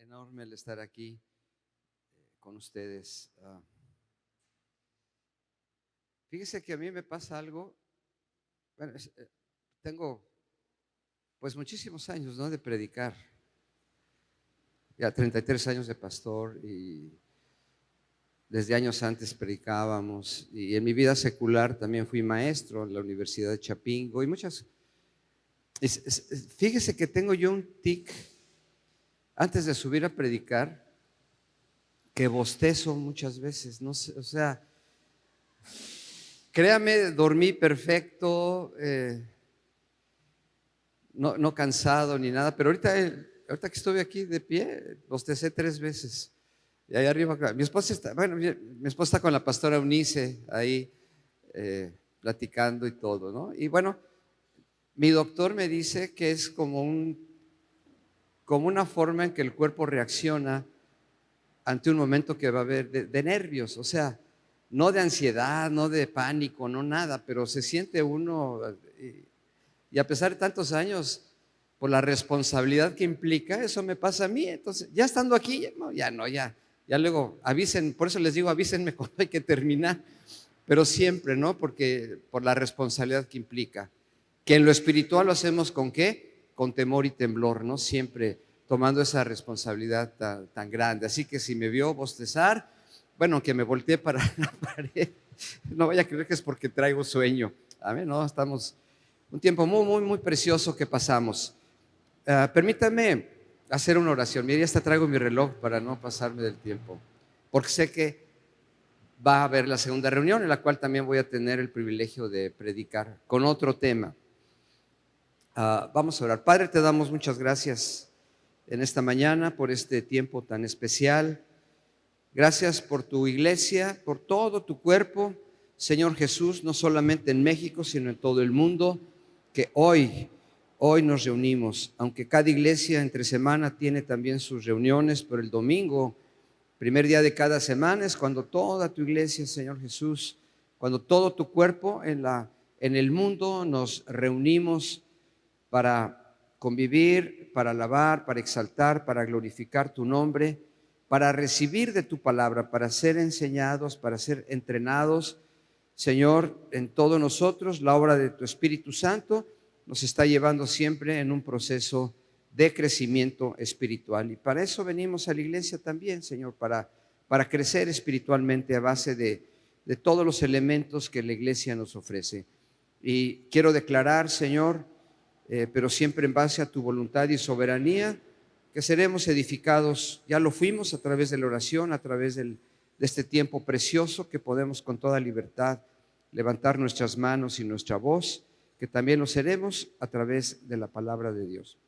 enorme el estar aquí con ustedes. Fíjese que a mí me pasa algo. Bueno, tengo pues muchísimos años, ¿no?, de predicar. Ya 33 años de pastor, y desde años antes predicábamos, y en mi vida secular también fui maestro en la Universidad de Chapingo y muchas. Fíjese que tengo yo un tic antes de subir a predicar, que bostezo muchas veces, no sé, o sea, créame, dormí perfecto, no cansado ni nada, pero ahorita que estuve aquí de pie, bostecé 3 veces. Y ahí arriba, mi esposa está con la pastora Eunice ahí platicando y todo, ¿no? Y bueno, mi doctor me dice que es como una forma en que el cuerpo reacciona ante un momento que va a haber de nervios, o sea, no de ansiedad, no de pánico, no nada, pero se siente uno, y a pesar de tantos años, por la responsabilidad que implica, eso me pasa a mí. Entonces, ya estando aquí, ya luego avisen, por eso les digo, avísenme cuando hay que terminar, pero siempre, ¿no? Porque por la responsabilidad que implica, que en lo espiritual lo hacemos ¿con qué? Con temor y temblor, ¿no? Siempre tomando esa responsabilidad tan grande. Así que si me vio bostezar, bueno, que me volteé para la pared, no vaya a creer que es porque traigo sueño. Amén, no, estamos un tiempo muy, muy, muy precioso que pasamos. Permítame hacer una oración. Mira, ya hasta traigo mi reloj para no pasarme del tiempo, porque sé que va a haber la segunda reunión en la cual también voy a tener el privilegio de predicar con otro tema. Vamos a orar. Padre, te damos muchas gracias en esta mañana por este tiempo tan especial. Gracias por tu iglesia, por todo tu cuerpo, Señor Jesús, no solamente en México, sino en todo el mundo, que hoy nos reunimos, aunque cada iglesia entre semana tiene también sus reuniones, pero el domingo, primer día de cada semana, es cuando toda tu iglesia, Señor Jesús, cuando todo tu cuerpo en el mundo nos reunimos para convivir, para alabar, para exaltar, para glorificar tu nombre, para recibir de tu palabra, para ser enseñados, para ser entrenados. Señor, en todos nosotros, la obra de tu Espíritu Santo nos está llevando siempre en un proceso de crecimiento espiritual. Y para eso venimos a la iglesia también, Señor, para crecer espiritualmente a base de todos los elementos que la iglesia nos ofrece. Y quiero declarar, Señor, pero siempre en base a tu voluntad y soberanía, que seremos edificados. Ya lo fuimos a través de la oración, a través de este tiempo precioso, que podemos con toda libertad levantar nuestras manos y nuestra voz, que también lo seremos a través de la palabra de Dios.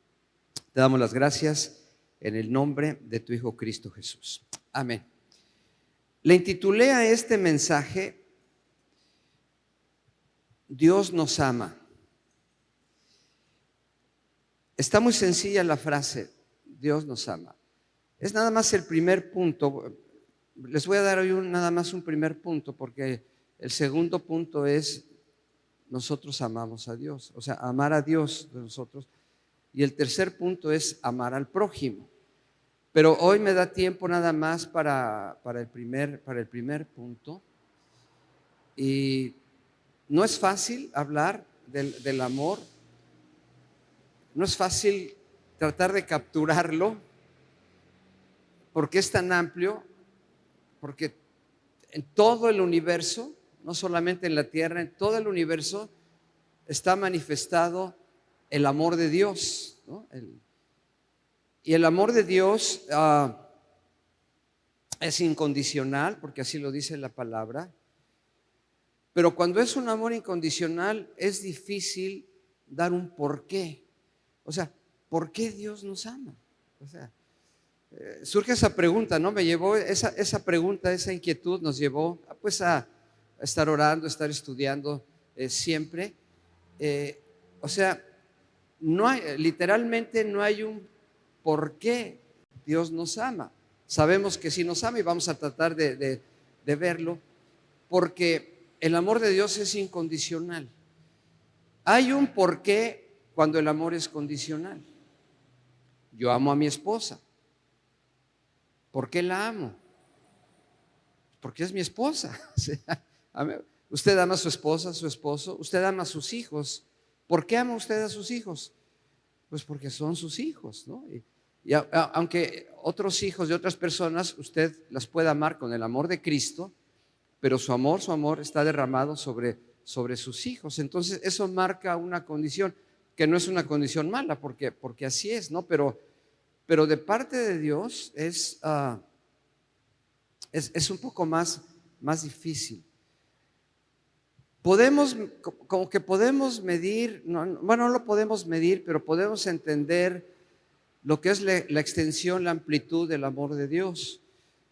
Te damos las gracias en el nombre de tu Hijo Cristo Jesús. Amén. Le intitulé a este mensaje, Dios nos ama. Está muy sencilla la frase, Dios nos ama. Es nada más el primer punto. Les voy a dar hoy nada más un primer punto, porque el segundo punto es, nosotros amamos a Dios, o sea, amar a Dios de nosotros. Y el tercer punto es amar al prójimo. Pero hoy me da tiempo nada más para el primer punto. Y no es fácil hablar del amor. No es fácil tratar de capturarlo, porque es tan amplio, porque en todo el universo, no solamente en la tierra, en todo el universo está manifestado el amor de Dios, ¿no? Y el amor de Dios es incondicional, porque así lo dice la palabra. Pero cuando es un amor incondicional, es difícil dar un porqué. O sea, ¿por qué Dios nos ama? O sea, surge esa pregunta, ¿no? Me llevó esa pregunta, esa inquietud nos llevó pues a estar orando, a estar estudiando siempre. O sea, literalmente no hay un por qué Dios nos ama. Sabemos que sí nos ama y vamos a tratar de verlo, porque el amor de Dios es incondicional. Hay un por qué cuando el amor es condicional. Yo amo a mi esposa, ¿Por qué la amo? Porque es mi esposa. O sea, usted ama a su esposa, a su esposo, usted ama a sus hijos. ¿Por qué ama usted a sus hijos? Pues porque son sus hijos, ¿no? Y aunque otros hijos de otras personas usted las pueda amar con el amor de Cristo, pero su amor está derramado sobre sus hijos. Entonces eso marca una condición que no es una condición mala, porque así es, ¿no? Pero de parte de Dios es un poco más difícil. Como que podemos medir, bueno, no lo podemos medir, pero podemos entender lo que es la extensión, la amplitud del amor de Dios.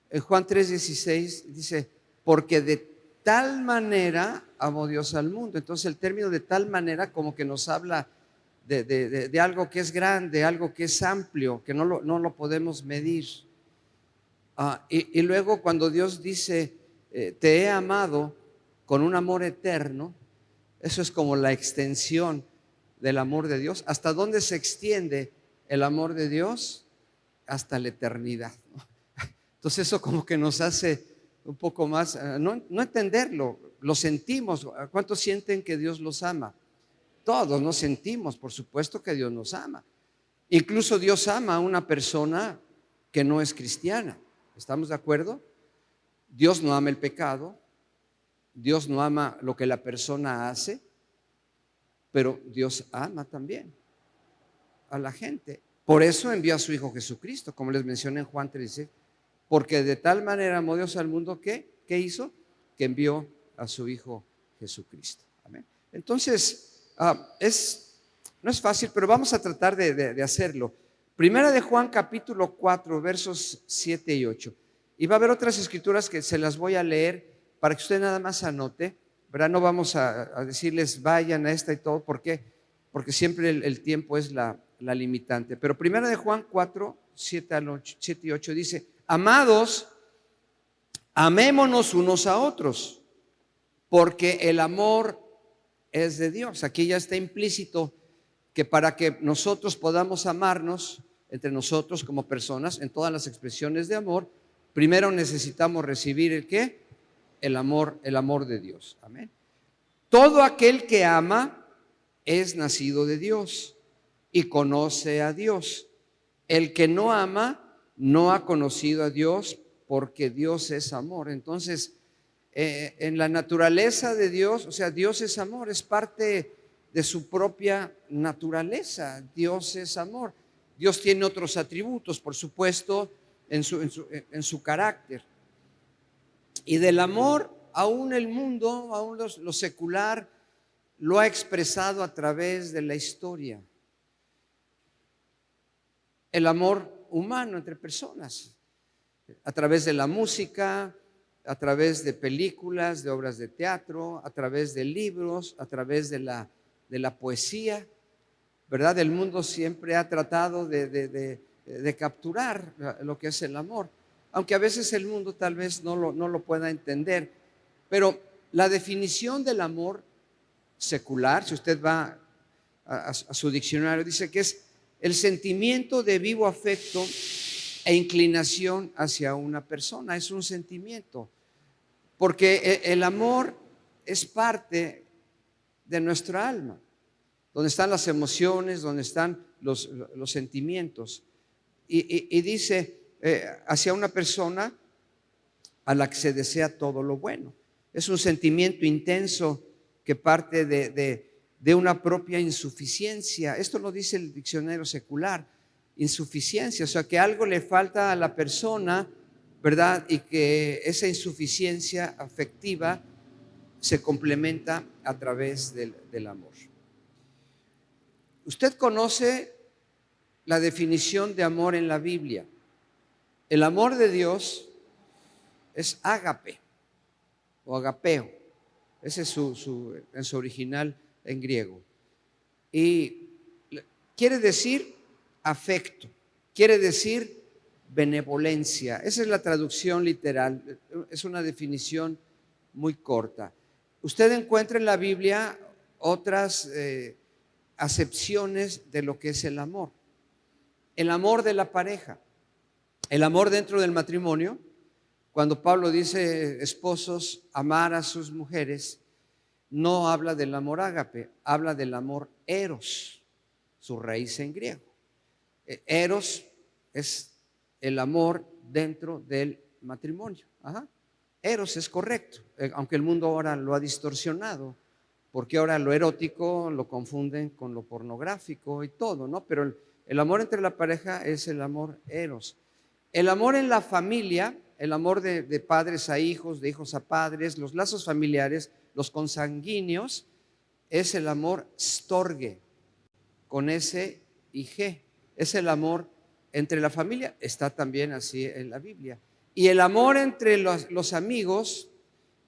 En Juan 3:16 dice, porque de tal manera amó Dios al mundo. Entonces el término de tal manera como que nos habla de algo que es grande, algo que es amplio, que no lo podemos medir. Y luego cuando Dios dice, te he amado con un amor eterno, eso es como la extensión del amor de Dios. ¿Hasta dónde se extiende el amor de Dios? Hasta la eternidad, ¿no? Entonces eso como que nos hace un poco más, no entenderlo, lo sentimos. ¿Cuántos sienten que Dios los ama? Todos nos sentimos, por supuesto que Dios nos ama. Incluso Dios ama a una persona que no es cristiana. ¿Estamos de acuerdo? Dios no ama el pecado, Dios no ama lo que la persona hace, pero Dios ama también a la gente. Por eso envió a su Hijo Jesucristo, como les mencioné en Juan 13, porque de tal manera amó Dios al mundo que, ¿qué hizo? Que envió a su Hijo Jesucristo. Amén. Entonces, no es fácil, pero vamos a tratar de hacerlo. Primera de Juan capítulo 4, versos 7 y 8. Y va a haber otras escrituras que se las voy a leer para que usted nada más anote, ¿verdad? No vamos a decirles vayan a esta y todo, ¿por qué? Porque siempre el tiempo es la limitante. Pero primera de Juan 4, 7 y 8 dice, amados, amémonos unos a otros, porque el amor es de Dios. Aquí ya está implícito que para que nosotros podamos amarnos entre nosotros como personas en todas las expresiones de amor, primero necesitamos recibir ¿el qué? El amor de Dios. Amén. Todo aquel que ama es nacido de Dios y conoce a Dios. El que no ama no ha conocido a Dios, porque Dios es amor. Entonces, en la naturaleza de Dios, o sea, Dios es amor, es parte de su propia naturaleza. Dios es amor. Dios tiene otros atributos, por supuesto, en su carácter. Y del amor, aún el mundo, aún lo secular, lo ha expresado a través de la historia. El amor humano entre personas, a través de la música, a través de películas, de obras de teatro, a través de libros, a través de la poesía, ¿verdad? El mundo siempre ha tratado de capturar lo que es el amor, aunque a veces el mundo tal vez no lo pueda entender. Pero la definición del amor secular, si usted va a su diccionario, dice que es el sentimiento de vivo afecto e inclinación hacia una persona. Es un sentimiento, porque el amor es parte de nuestra alma, donde están las emociones, donde están los sentimientos. Y dice hacia una persona a la que se desea todo lo bueno. Es un sentimiento intenso que parte de una propia insuficiencia. Esto lo dice el diccionario secular, insuficiencia, o sea que algo le falta a la persona, ¿verdad? Y que esa insuficiencia afectiva se complementa a través del amor. Usted conoce la definición de amor en la Biblia. El amor de Dios es ágape o agapeo. Ese es en su original en griego. Y quiere decir afecto, quiere decir benevolencia. Esa es la traducción literal. Es una definición muy corta. Usted encuentra en la Biblia otras acepciones de lo que es el amor. El amor de la pareja. El amor dentro del matrimonio, cuando Pablo dice esposos, amar a sus mujeres, no habla del amor ágape, habla del amor eros, su raíz en griego. Eros es el amor dentro del matrimonio. Ajá. Eros es correcto, aunque el mundo ahora lo ha distorsionado, porque ahora lo erótico lo confunden con lo pornográfico y todo, ¿no? Pero el amor entre la pareja es el amor eros. El amor en la familia, el amor de padres a hijos, de hijos a padres, los lazos familiares, los consanguíneos, es el amor storge, con S y G. Es el amor entre la familia, está también así en la Biblia. Y el amor entre los amigos,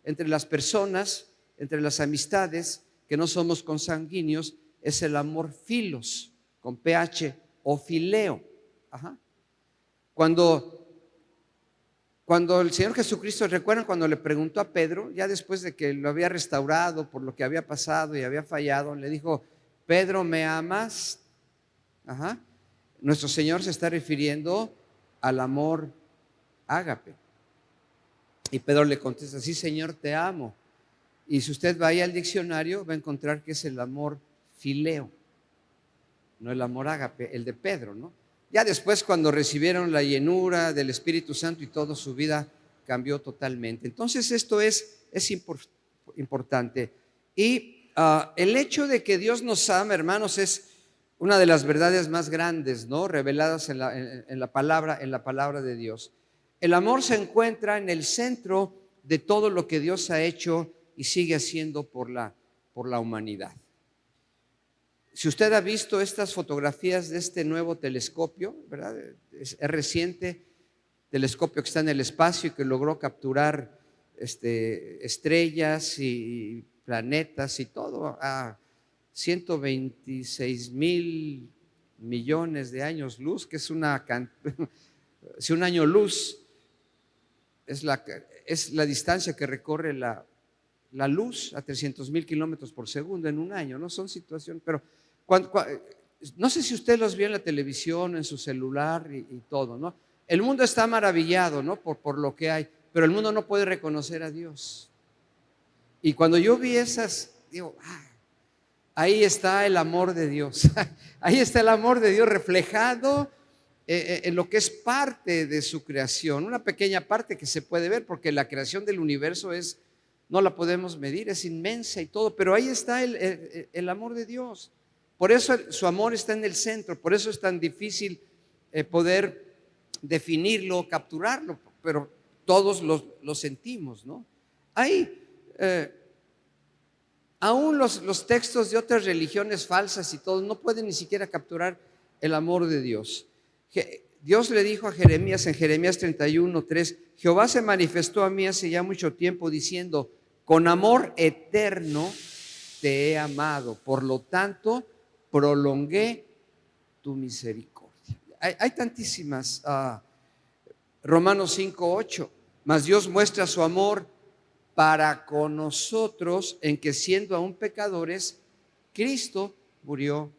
entre las personas, entre las amistades, que no somos consanguíneos, es el amor filos, con PH, o fileo. Ajá. Cuando el Señor Jesucristo, recuerdan cuando le preguntó a Pedro, ya después de que lo había restaurado por lo que había pasado y había fallado, le dijo: Pedro, ¿me amas? Ajá. Nuestro Señor se está refiriendo al amor ágape. Y Pedro le contesta: sí, Señor, te amo. Y si usted vaya al diccionario, va a encontrar que es el amor fileo, no el amor ágape, el de Pedro, ¿no? Ya después, cuando recibieron la llenura del Espíritu Santo y todo, su vida cambió totalmente. Entonces esto es importante. Y el hecho de que Dios nos ama, hermanos, es una de las verdades más grandes, ¿no?, reveladas en la palabra de Dios. El amor se encuentra en el centro de todo lo que Dios ha hecho y sigue haciendo por la humanidad. Si usted ha visto estas fotografías de este nuevo telescopio, ¿verdad? Es reciente, telescopio que está en el espacio y que logró capturar estrellas y planetas y todo a 126,000 millones de años luz, que es si un año luz es la distancia que recorre la luz a 300,000 kilómetros por segundo en un año, ¿no? Son situaciones, pero no sé si usted los vio en la televisión, en su celular y todo, ¿no? El mundo está maravillado, ¿no?, por lo que hay, pero el mundo no puede reconocer a Dios. Y cuando yo vi esas, digo, ahí está el amor de Dios. Ahí está el amor de Dios reflejado en lo que es parte de su creación, una pequeña parte que se puede ver, porque la creación del universo no la podemos medir, es inmensa y todo, pero ahí está el amor de Dios. Por eso su amor está en el centro, por eso es tan difícil poder definirlo, capturarlo, pero todos lo sentimos, ¿no? Hay aún los textos de otras religiones falsas y todo no pueden ni siquiera capturar el amor de Dios. Dios le dijo a Jeremías en Jeremías 31:3: Jehová se manifestó a mí hace ya mucho tiempo diciendo: con amor eterno te he amado, por lo tanto prolongué tu misericordia. Hay tantísimas. Romanos 5:8: mas Dios muestra su amor para con nosotros en que, siendo aún pecadores, Cristo murió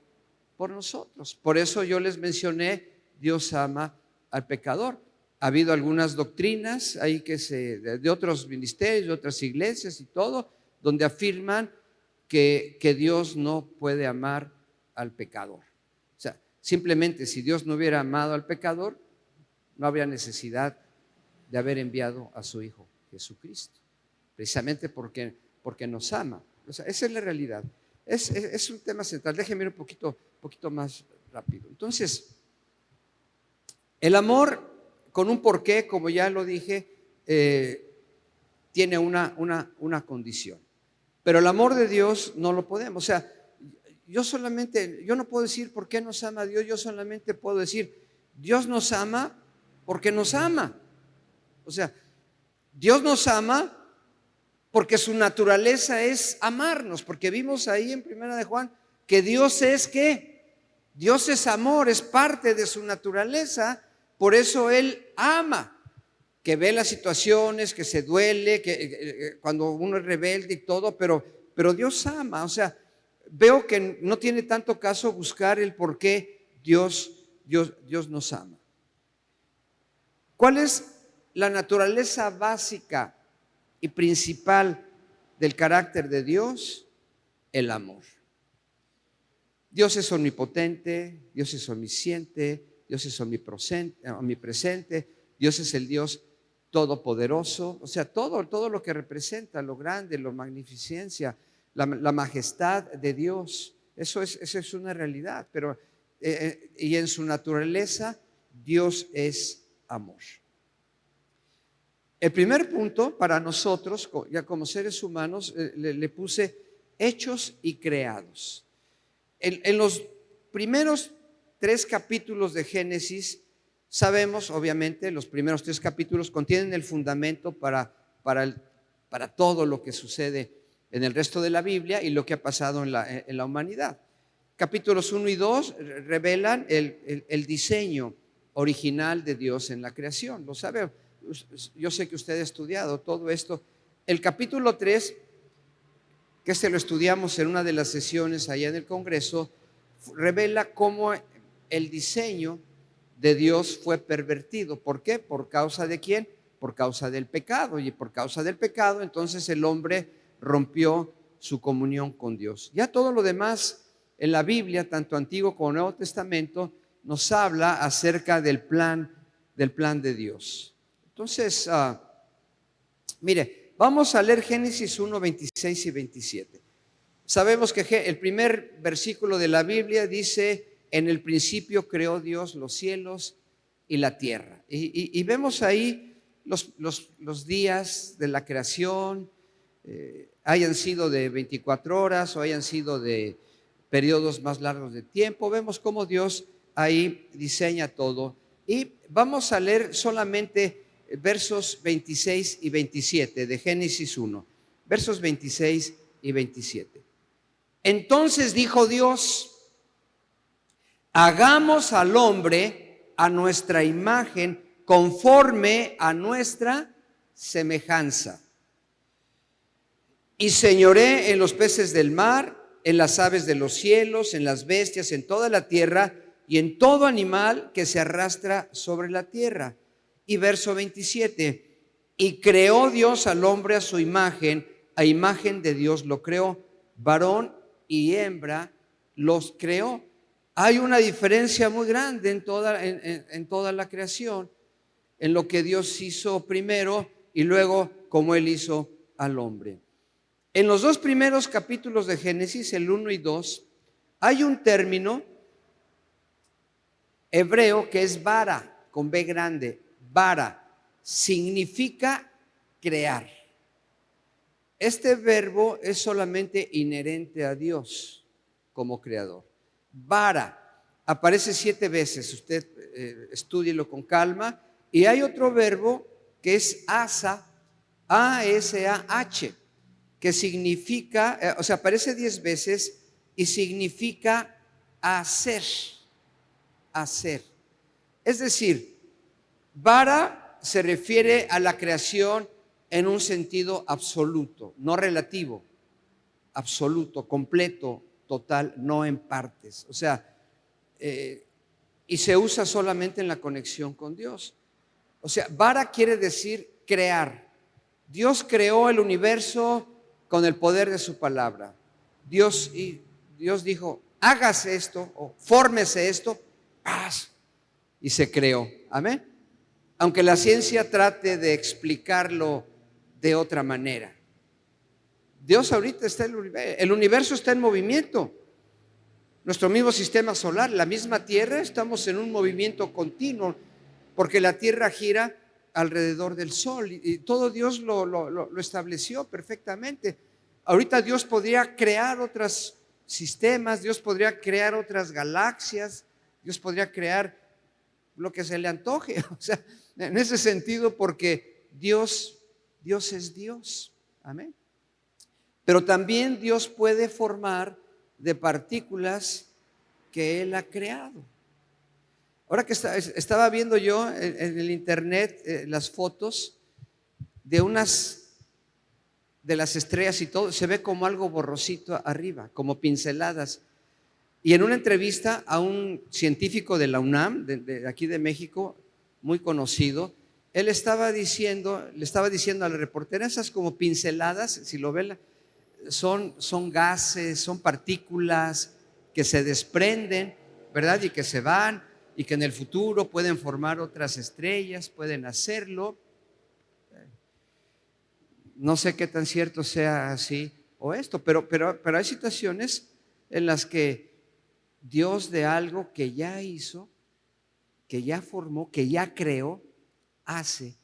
por nosotros. Por eso yo les mencioné, Dios ama al pecador. Ha habido algunas doctrinas ahí de otros ministerios, de otras iglesias y todo, donde afirman que Dios no puede amar al pecador. O sea, simplemente si Dios no hubiera amado al pecador, no habría necesidad de haber enviado a su Hijo Jesucristo, precisamente porque nos ama. O sea, esa es la realidad. Es un tema central. Déjenme ir un poquito más rápido. Entonces, el amor con un porqué, como ya lo dije, tiene una condición. Pero el amor de Dios no lo podemos. O sea, yo no puedo decir por qué nos ama Dios, yo solamente puedo decir: Dios nos ama porque nos ama. O sea, Dios nos ama porque su naturaleza es amarnos, porque vimos ahí en 1 de Juan que Dios es ¿qué? Dios es amor, es parte de su naturaleza, por eso Él ama, que ve las situaciones, que se duele, que cuando uno es rebelde y todo, pero Dios ama. O sea, veo que no tiene tanto caso buscar el por qué Dios nos ama. ¿Cuál es la naturaleza básica y principal del carácter de Dios? El amor. Dios es omnipotente, Dios es omnisciente, Dios es omnipresente, Dios es el Dios todopoderoso, o sea, todo lo que representa lo grande, la magnificencia, la majestad de Dios, eso es una realidad, pero y en su naturaleza Dios es amor. El primer punto para nosotros, ya como seres humanos, le puse hechos y creados. En los primeros 3 capítulos de Génesis, sabemos, obviamente, los primeros 3 capítulos contienen el fundamento para todo lo que sucede en el resto de la Biblia y lo que ha pasado en la humanidad. Capítulos 1 y 2 revelan el diseño original de Dios en la creación. Lo sabe, yo sé que usted ha estudiado todo esto. El capítulo 3, que lo estudiamos en una de las sesiones allá en el Congreso, revela cómo el diseño de Dios fue pervertido. ¿Por qué? ¿Por causa de quién? Por causa del pecado. Y por causa del pecado, entonces el hombre rompió su comunión con Dios. Ya todo lo demás en la Biblia, tanto Antiguo como Nuevo Testamento, nos habla acerca del plan de Dios. Entonces, mire, vamos a leer Génesis 1, 26 y 27. Sabemos que el primer versículo de la Biblia dice: en el principio creó Dios los cielos y la tierra. Y vemos ahí los días de la creación, hayan sido de 24 horas o hayan sido de periodos más largos de tiempo. Vemos cómo Dios ahí diseña todo. Y vamos a leer solamente versos 26 y 27 de Génesis 1. Versos 26 y 27. Entonces dijo Dios: hagamos al hombre a nuestra imagen, conforme a nuestra semejanza, y señoré en los peces del mar, en las aves de los cielos, en las bestias, en toda la tierra y en todo animal que se arrastra sobre la tierra. Y verso 27, y creó Dios al hombre a su imagen, a imagen de Dios lo creó, varón y hembra los creó. Hay una diferencia muy grande en toda la creación, en lo que Dios hizo primero y luego como Él hizo al hombre. En los 2 primeros capítulos de Génesis, el 1 y 2, hay un término hebreo que es bara, con B grande. Bara significa crear. Este verbo es solamente inherente a Dios como creador. Bara aparece 7 veces, usted estúdielo con calma. Y hay otro verbo que es asa, A-S-A-H, que significa, aparece 10 veces y significa hacer, hacer. Es decir, bara se refiere a la creación en un sentido absoluto, no relativo, absoluto, completo, total, no en partes. Y se usa solamente en la conexión con Dios. Bara quiere decir crear. Dios creó el universo con el poder de su palabra. Dios dijo: hágase esto o fórmese esto, ¡paz! Y se creó. Amén. Aunque la ciencia trate de explicarlo de otra manera. Dios ahorita está el universo está en movimiento. Nuestro mismo sistema solar, la misma Tierra, estamos en un movimiento continuo, porque la Tierra gira alrededor del Sol y todo Dios lo estableció perfectamente. Ahorita Dios podría crear otros sistemas, Dios podría crear otras galaxias, Dios podría crear lo que se le antoje, en ese sentido, porque Dios es Dios. Amén. Pero también Dios puede formar de partículas que Él ha creado. Ahora que estaba viendo yo en el internet las fotos de unas de las estrellas y todo, se ve como algo borrosito arriba, como pinceladas. Y en una entrevista a un científico de la UNAM, de aquí de México, muy conocido, él le estaba diciendo a la reportera, esas como pinceladas, si lo ven, son gases, son partículas que se desprenden, ¿verdad? Y que se van, y que en el futuro pueden formar otras estrellas, pueden hacerlo. No sé qué tan cierto sea así o esto, pero hay situaciones en las que Dios, de algo que ya hizo, que ya formó, que ya creó, hace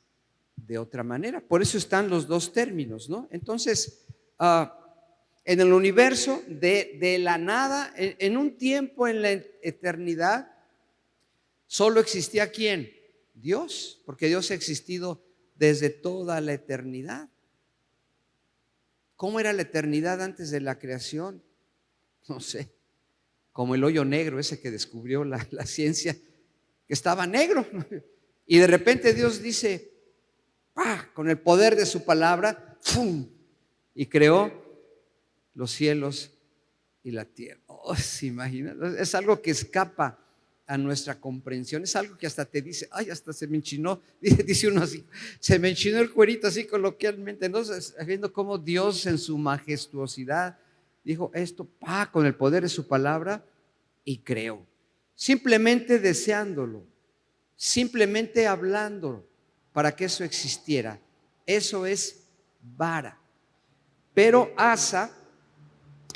de otra manera. Por eso están los dos términos, ¿no? Entonces, en el universo, de la nada, en un tiempo en la eternidad, solo existía ¿quién? Dios, porque Dios ha existido desde toda la eternidad. ¿Cómo era la eternidad antes de la creación? No sé, como el hoyo negro ese que descubrió la ciencia, que estaba negro. Y de repente Dios dice, ¡pah!, con el poder de su palabra, ¡fum!, y creó los cielos y la tierra. Oh, ¿se imagina? Es algo que escapa a nuestra comprensión. Es algo que hasta te dice, ay, hasta se me enchinó, dice uno así, se me enchinó el cuerito así coloquialmente. Entonces, viendo cómo Dios en su majestuosidad dijo esto, con el poder de su palabra, y creó. Simplemente deseándolo, simplemente hablando para que eso existiera. Eso es vara. Pero asa,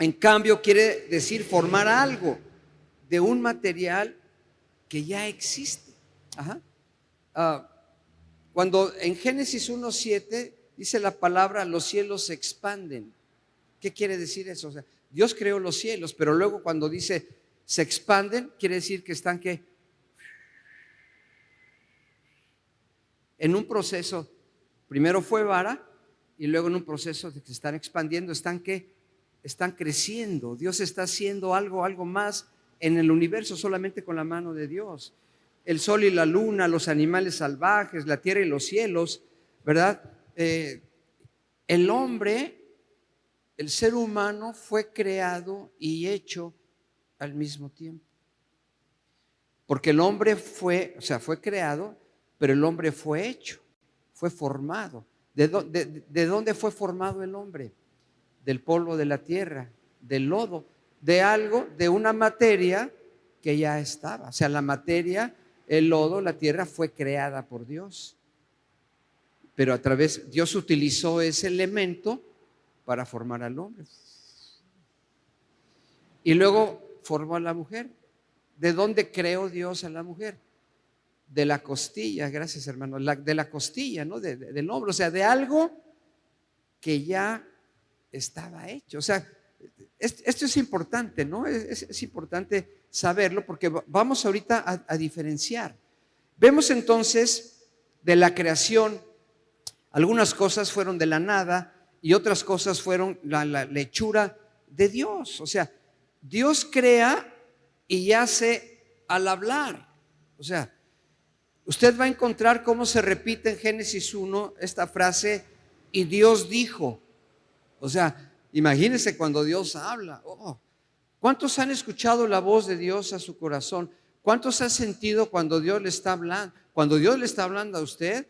en cambio, quiere decir formar algo de un material que ya existe. Cuando en Génesis 1:7 dice la palabra, los cielos se expanden. ¿Qué quiere decir eso? O sea, Dios creó los cielos, pero luego cuando dice se expanden, quiere decir que están ¿qué? En un proceso. Primero fue vara y luego en un proceso de que se están expandiendo, están ¿qué? Están creciendo. Dios está haciendo algo más en el universo solamente con la mano de Dios. El sol y la luna, los animales salvajes, la tierra y los cielos, ¿verdad? El hombre, el ser humano fue creado y hecho al mismo tiempo. Porque el hombre fue creado, pero el hombre fue hecho, fue formado. ¿De dónde fue formado el hombre? Del polvo de la tierra, del lodo, de algo, de una materia que ya estaba. O sea, la materia, el lodo, la tierra fue creada por Dios. Pero Dios utilizó ese elemento para formar al hombre. Y luego formó a la mujer. ¿De dónde creó Dios a la mujer? De la costilla, gracias hermano, de la costilla, ¿no? Del hombro, o sea, de algo que ya estaba hecho. O sea, esto es importante, ¿no? Es importante saberlo porque vamos ahorita a diferenciar. Vemos entonces de la creación, algunas cosas fueron de la nada y otras cosas fueron la hechura de Dios. O sea, Dios crea y hace al hablar. O sea, usted va a encontrar cómo se repite en Génesis 1 esta frase, y Dios dijo. O sea, imagínense cuando Dios habla. ¿Cuántos han escuchado la voz de Dios a su corazón? ¿Cuántos han sentido cuando Dios le está hablando? Cuando Dios le está hablando a usted,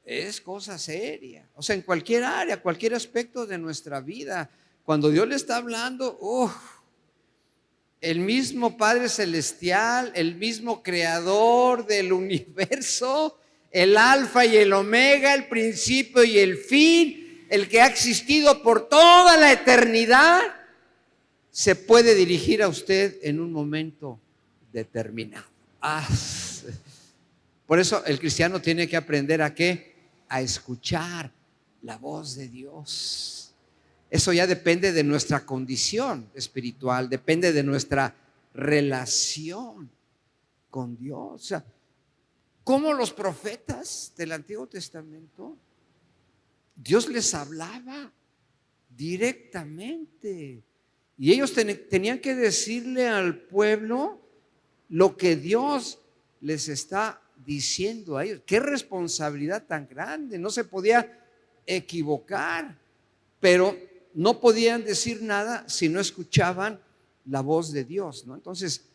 es cosa seria. O sea, en cualquier área, cualquier aspecto de nuestra vida, cuando Dios le está hablando, el mismo Padre Celestial, el mismo Creador del universo, el Alfa y el Omega, el principio y el fin, el que ha existido por toda la eternidad, se puede dirigir a usted en un momento determinado. Por eso el cristiano tiene que aprender ¿a qué? A escuchar la voz de Dios. Eso ya depende de nuestra condición espiritual, depende de nuestra relación con Dios. O sea, como los profetas del Antiguo Testamento, Dios les hablaba directamente y ellos tenían que decirle al pueblo lo que Dios les está diciendo a ellos. Qué responsabilidad tan grande, no se podía equivocar, pero no podían decir nada si no escuchaban la voz de Dios, ¿no? Entonces,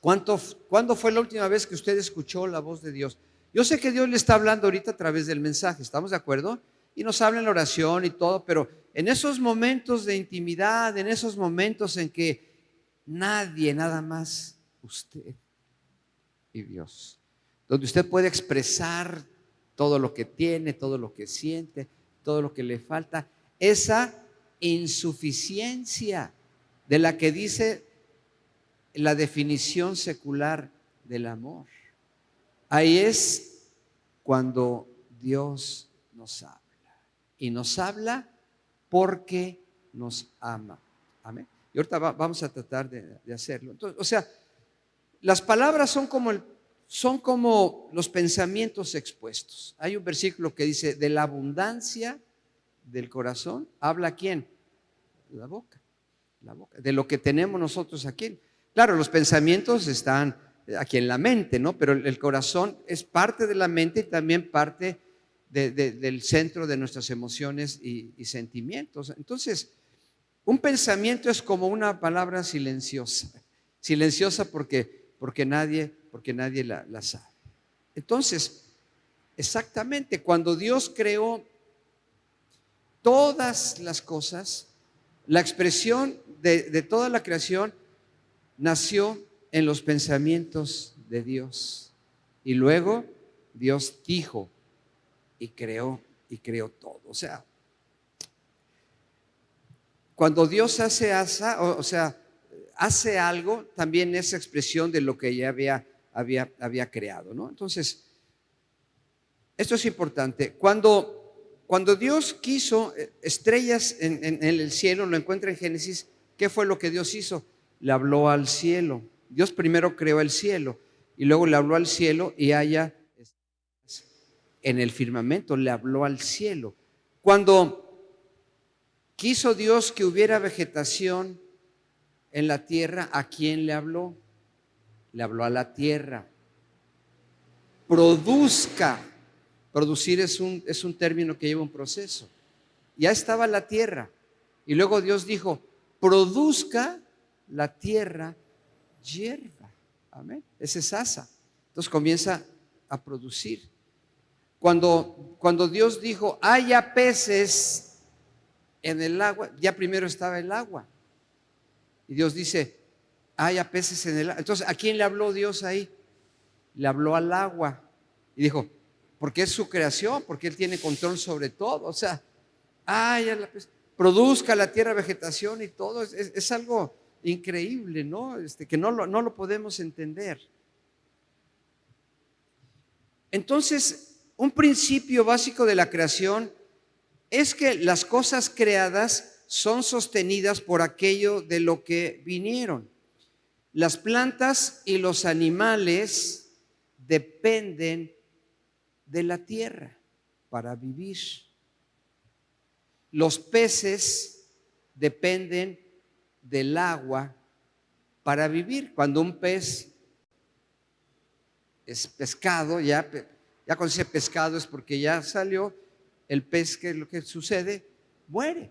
¿cuándo fue la última vez que usted escuchó la voz de Dios? Yo sé que Dios le está hablando ahorita a través del mensaje, ¿estamos de acuerdo? Y nos habla en la oración y todo, pero en esos momentos de intimidad, en esos momentos en que nadie, nada más usted y Dios, donde usted puede expresar todo lo que tiene, todo lo que siente, todo lo que le falta, esa insuficiencia de la que dice la definición secular del amor. Ahí es cuando Dios nos habla. Y nos habla porque nos ama. Amén. Y ahorita vamos a tratar de hacerlo. Entonces, o sea, las palabras son como los pensamientos expuestos. Hay un versículo que dice, de la abundancia del corazón, ¿habla quién? La boca. La boca. De lo que tenemos nosotros aquí. Claro, los pensamientos están aquí en la mente, ¿no? Pero el corazón es parte de la mente y también parte del centro de nuestras emociones y sentimientos. Entonces, un pensamiento es como una palabra silenciosa. Silenciosa porque nadie la sabe. Entonces, exactamente, cuando Dios creó todas las cosas, la expresión de toda la creación nació en los pensamientos de Dios. Y luego Dios dijo y creó todo. O sea, cuando Dios hace algo, también es expresión de lo que ya había creado, ¿no? Entonces, esto es importante. Cuando Dios quiso estrellas en el cielo, lo encuentra en Génesis, ¿qué fue lo que Dios hizo? Le habló al cielo. Dios primero creó el cielo y luego le habló al cielo y haya en el firmamento, le habló al cielo. Cuando quiso Dios que hubiera vegetación en la tierra, ¿a quién le habló? Le habló a la tierra. Produzca. Producir es un término que lleva un proceso. Ya estaba la tierra. Y luego Dios dijo, produzca la tierra hierba. Amén. Ese es asa. Entonces comienza a producir. Cuando Dios dijo, haya peces en el agua, ya primero estaba el agua. Y Dios dice, haya peces en el agua. Entonces, ¿a quién le habló Dios ahí? Le habló al agua. Y dijo, porque es su creación, porque Él tiene control sobre todo. O sea, produzca la tierra vegetación y todo. Es algo increíble, ¿no? Que no lo podemos entender. Entonces, un principio básico de la creación es que las cosas creadas son sostenidas por aquello de lo que vinieron. Las plantas y los animales dependen de la tierra para vivir. Los peces dependen del agua para vivir. Cuando un pez es pescado, ya cuando dice pescado es porque ya salió el pez, que lo que sucede, muere,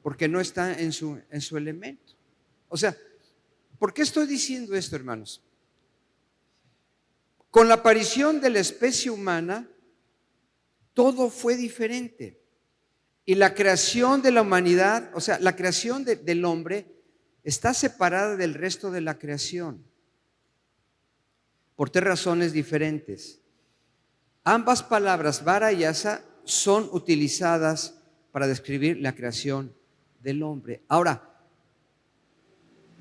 porque no está en su elemento. O sea, ¿por qué estoy diciendo esto, hermanos? Con la aparición de la especie humana, todo fue diferente. Y la creación de la humanidad, o sea, la creación del hombre está separada del resto de la creación por 3 razones diferentes. Ambas palabras, vara y asa, son utilizadas para describir la creación del hombre. Ahora,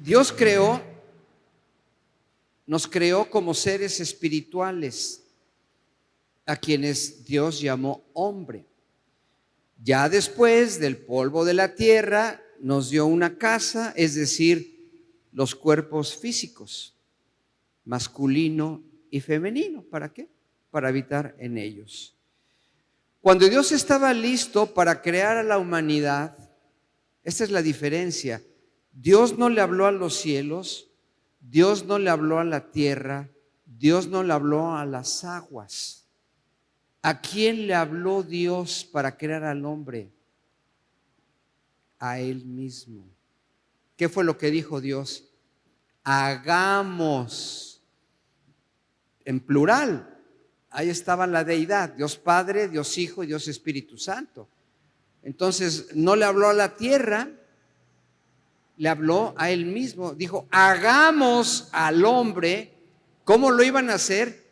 Dios nos creó como seres espirituales, a quienes Dios llamó hombre. Ya después del polvo de la tierra nos dio una casa, es decir, los cuerpos físicos, masculino y femenino. ¿Para qué? Para habitar en ellos. Cuando Dios estaba listo para crear a la humanidad, esta es la diferencia. Dios no le habló a los cielos, Dios no le habló a la tierra, Dios no le habló a las aguas. ¿A quién le habló Dios para crear al hombre? A Él mismo. ¿Qué fue lo que dijo Dios? Hagamos, en plural, ahí estaba la deidad, Dios Padre, Dios Hijo y Dios Espíritu Santo. Entonces no le habló a la tierra, le habló a él mismo. Dijo, hagamos al hombre. ¿Cómo lo iban a hacer?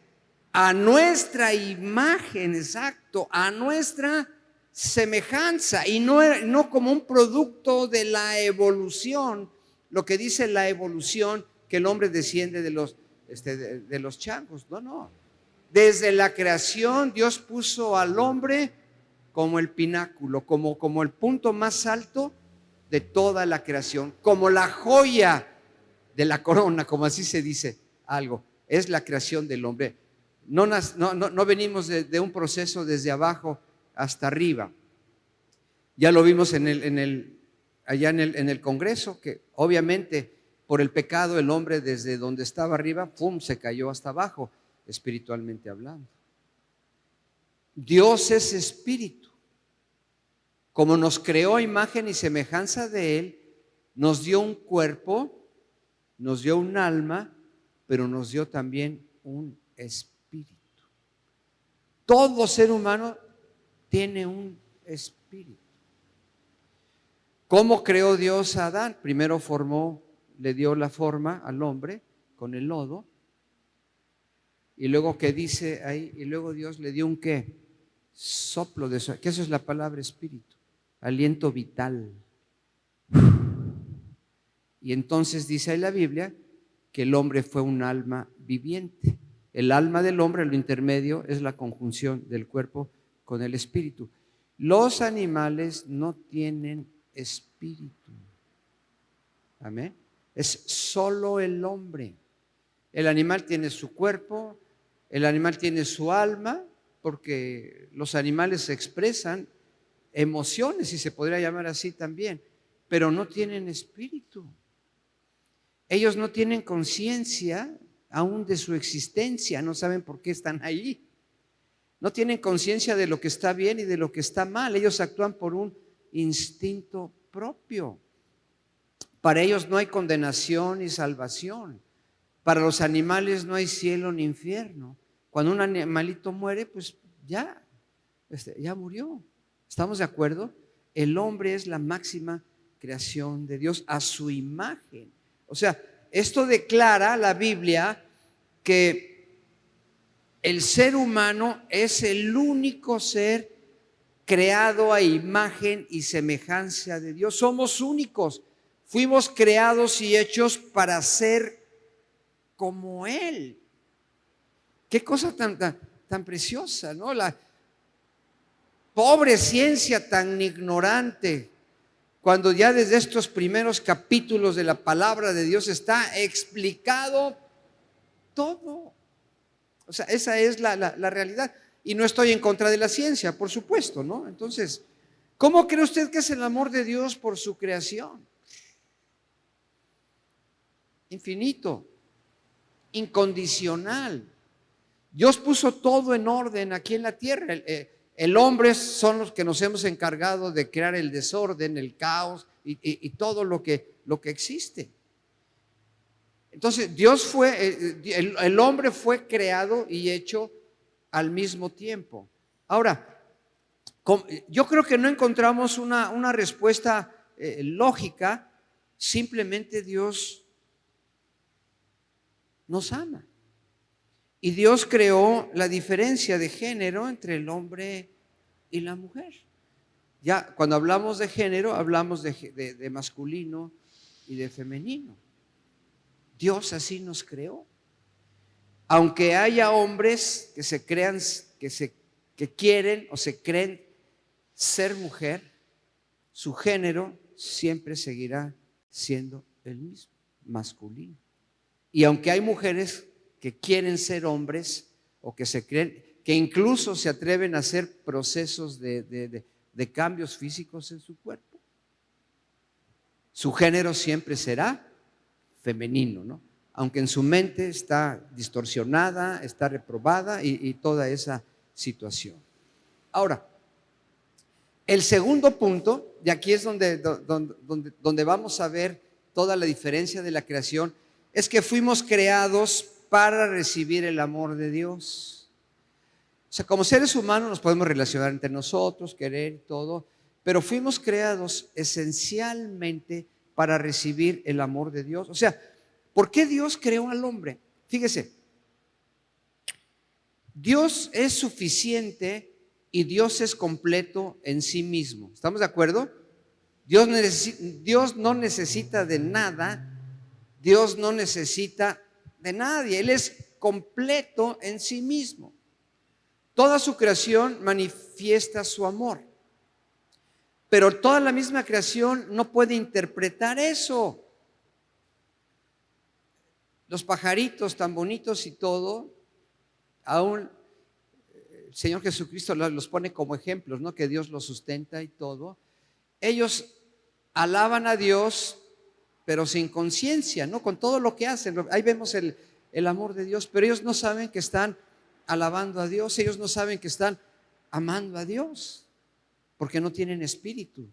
A nuestra imagen, exacto, a nuestra semejanza, y no como un producto de la evolución. Lo que dice la evolución, que el hombre desciende de los changos. No. Desde la creación Dios puso al hombre como el pináculo, como el punto más alto de toda la creación, como la joya de la corona, como así se dice algo. Es la creación del hombre. No venimos de un proceso desde abajo hasta arriba. Ya lo vimos allá en el Congreso, que obviamente por el pecado el hombre desde donde estaba arriba, ¡pum!, se cayó hasta abajo, espiritualmente hablando. Dios es espíritu. Como nos creó a imagen y semejanza de Él, nos dio un cuerpo, nos dio un alma, pero nos dio también un espíritu. Todo ser humano tiene un espíritu. ¿Cómo creó Dios a Adán? Primero le dio la forma al hombre con el lodo. Y luego, ¿qué dice ahí? Y luego Dios le dio un ¿qué? Soplo de eso. Que eso es la palabra espíritu. Aliento vital. Y entonces dice ahí la Biblia que el hombre fue un alma viviente. El alma del hombre, lo intermedio, es la conjunción del cuerpo con el espíritu. Los animales no tienen espíritu. Amén. Es solo el hombre. El animal tiene su cuerpo, el animal tiene su alma, porque los animales expresan emociones, si se podría llamar así también, pero no tienen espíritu. Ellos no tienen conciencia aún de su existencia, no saben por qué están ahí. No tienen conciencia de lo que está bien y de lo que está mal. Ellos actúan por un instinto propio. Para ellos no hay condenación ni salvación. Para los animales no hay cielo ni infierno. Cuando un animalito muere, pues ya murió. ¿Estamos de acuerdo? El hombre es la máxima creación de Dios a su imagen. O sea, esto declara la Biblia que el ser humano es el único ser creado a imagen y semejanza de Dios. Somos únicos. Fuimos creados y hechos para ser como Él. Qué cosa tan preciosa, ¿no? La pobre ciencia tan ignorante, cuando ya desde estos primeros capítulos de la palabra de Dios está explicado todo. O sea, esa es la realidad. Y no estoy en contra de la ciencia, por supuesto, ¿no? Entonces, ¿cómo cree usted que es el amor de Dios por su creación? Infinito, incondicional. Dios puso todo en orden aquí en la tierra. El hombre son los que nos hemos encargado de crear el desorden, el caos y todo lo que existe. Entonces, el hombre fue creado y hecho al mismo tiempo. Ahora, yo creo que no encontramos una respuesta lógica. Simplemente Dios nos ama. Y Dios creó la diferencia de género entre el hombre y la mujer. Ya cuando hablamos de género, hablamos de masculino y de femenino. Dios así nos creó. Aunque haya hombres que se crean, que quieren o se creen ser mujer, su género siempre seguirá siendo el mismo, masculino. Y aunque hay mujeres que quieren ser hombres o que se creen, que incluso se atreven a hacer procesos de cambios físicos en su cuerpo, su género siempre será femenino, ¿no? Aunque en su mente está distorsionada, está reprobada y toda esa situación. Ahora, el segundo punto, y aquí es donde vamos a ver toda la diferencia de la creación, es que fuimos creados para recibir el amor de Dios. O sea, como seres humanos nos podemos relacionar entre nosotros, querer y todo, pero fuimos creados esencialmente para recibir el amor de Dios. O sea, ¿por qué Dios creó al hombre? Fíjese, Dios es suficiente y Dios es completo en sí mismo. ¿Estamos de acuerdo? Dios no necesita de nada, Dios no necesita de nadie, Él es completo en sí mismo. Toda su creación manifiesta su amor, pero toda la misma creación no puede interpretar eso. Los pajaritos tan bonitos y todo, aún el Señor Jesucristo los pone como ejemplos, ¿no? Que Dios los sustenta y todo. Ellos alaban a Dios, pero sin conciencia, ¿no? Con todo lo que hacen. Ahí vemos el amor de Dios, pero ellos no saben que están alabando a Dios, ellos no saben que están amando a Dios, porque no tienen espíritu.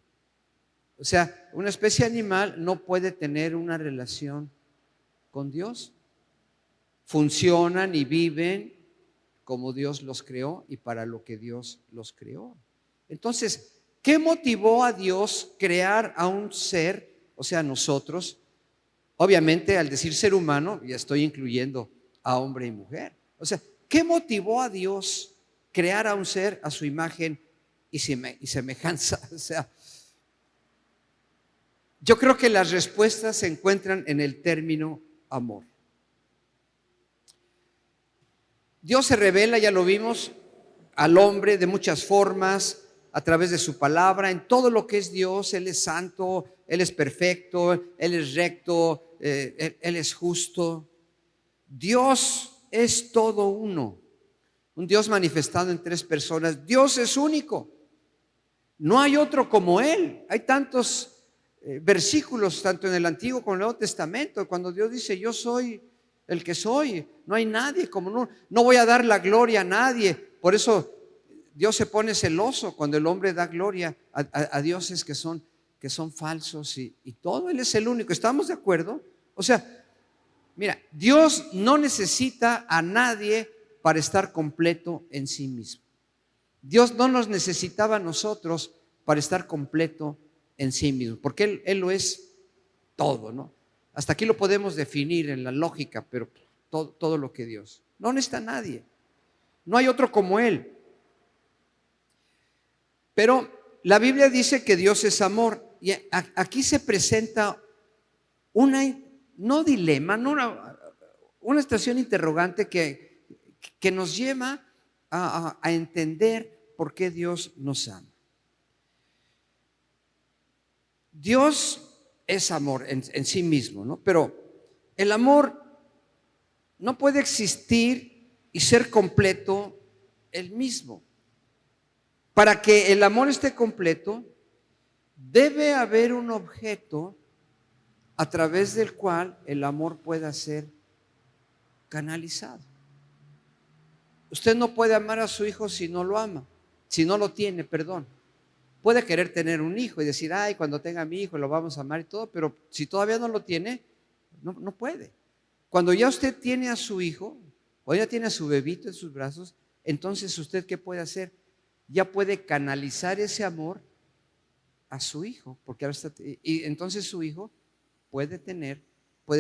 O sea, una especie animal no puede tener una relación con Dios. Funcionan y viven como Dios los creó y para lo que Dios los creó. Entonces, ¿qué motivó a Dios crear a un ser, o sea, nosotros? Obviamente, al decir ser humano, ya estoy incluyendo a hombre y mujer. O sea, ¿qué motivó a Dios crear a un ser a su imagen y semejanza? O sea, yo creo que las respuestas se encuentran en el término amor. Dios se revela, ya lo vimos, al hombre de muchas formas, a través de su palabra, en todo lo que es Dios. Él es santo, Él es perfecto, Él es recto, Él es justo. Dios es todo uno, un Dios manifestado en tres personas. Dios es único, no hay otro como Él. Hay tantos versículos, tanto en el Antiguo como en el Nuevo Testamento, cuando Dios dice: yo soy el que soy, no hay nadie como no voy a dar la gloria a nadie. Por eso Dios se pone celoso cuando el hombre da gloria a dioses que son falsos y todo. Él es el único. ¿Estamos de acuerdo? O sea, mira, Dios no necesita a nadie para estar completo en sí mismo. Dios no nos necesitaba a nosotros para estar completo en sí mismo, porque Él lo es todo, ¿no? Hasta aquí lo podemos definir en la lógica, pero todo lo que Dios. No necesita a nadie. No hay otro como Él. Pero la Biblia dice que Dios es amor. Y aquí se presenta no dilema, no una situación interrogante que nos lleva a entender por qué Dios nos ama. Dios es amor en sí mismo, ¿no? Pero el amor no puede existir y ser completo él mismo. Para que el amor esté completo, debe haber un objeto a través del cual el amor pueda ser canalizado. Usted no puede amar a su hijo si no lo ama, si no lo tiene, perdón. Puede querer tener un hijo y decir: ay, cuando tenga mi hijo lo vamos a amar y todo, pero si todavía no lo tiene, no puede. Cuando ya usted tiene a su hijo o ya tiene a su bebito en sus brazos, entonces usted ¿qué puede hacer? Ya puede canalizar ese amor a su hijo, porque ahora y entonces su hijo puede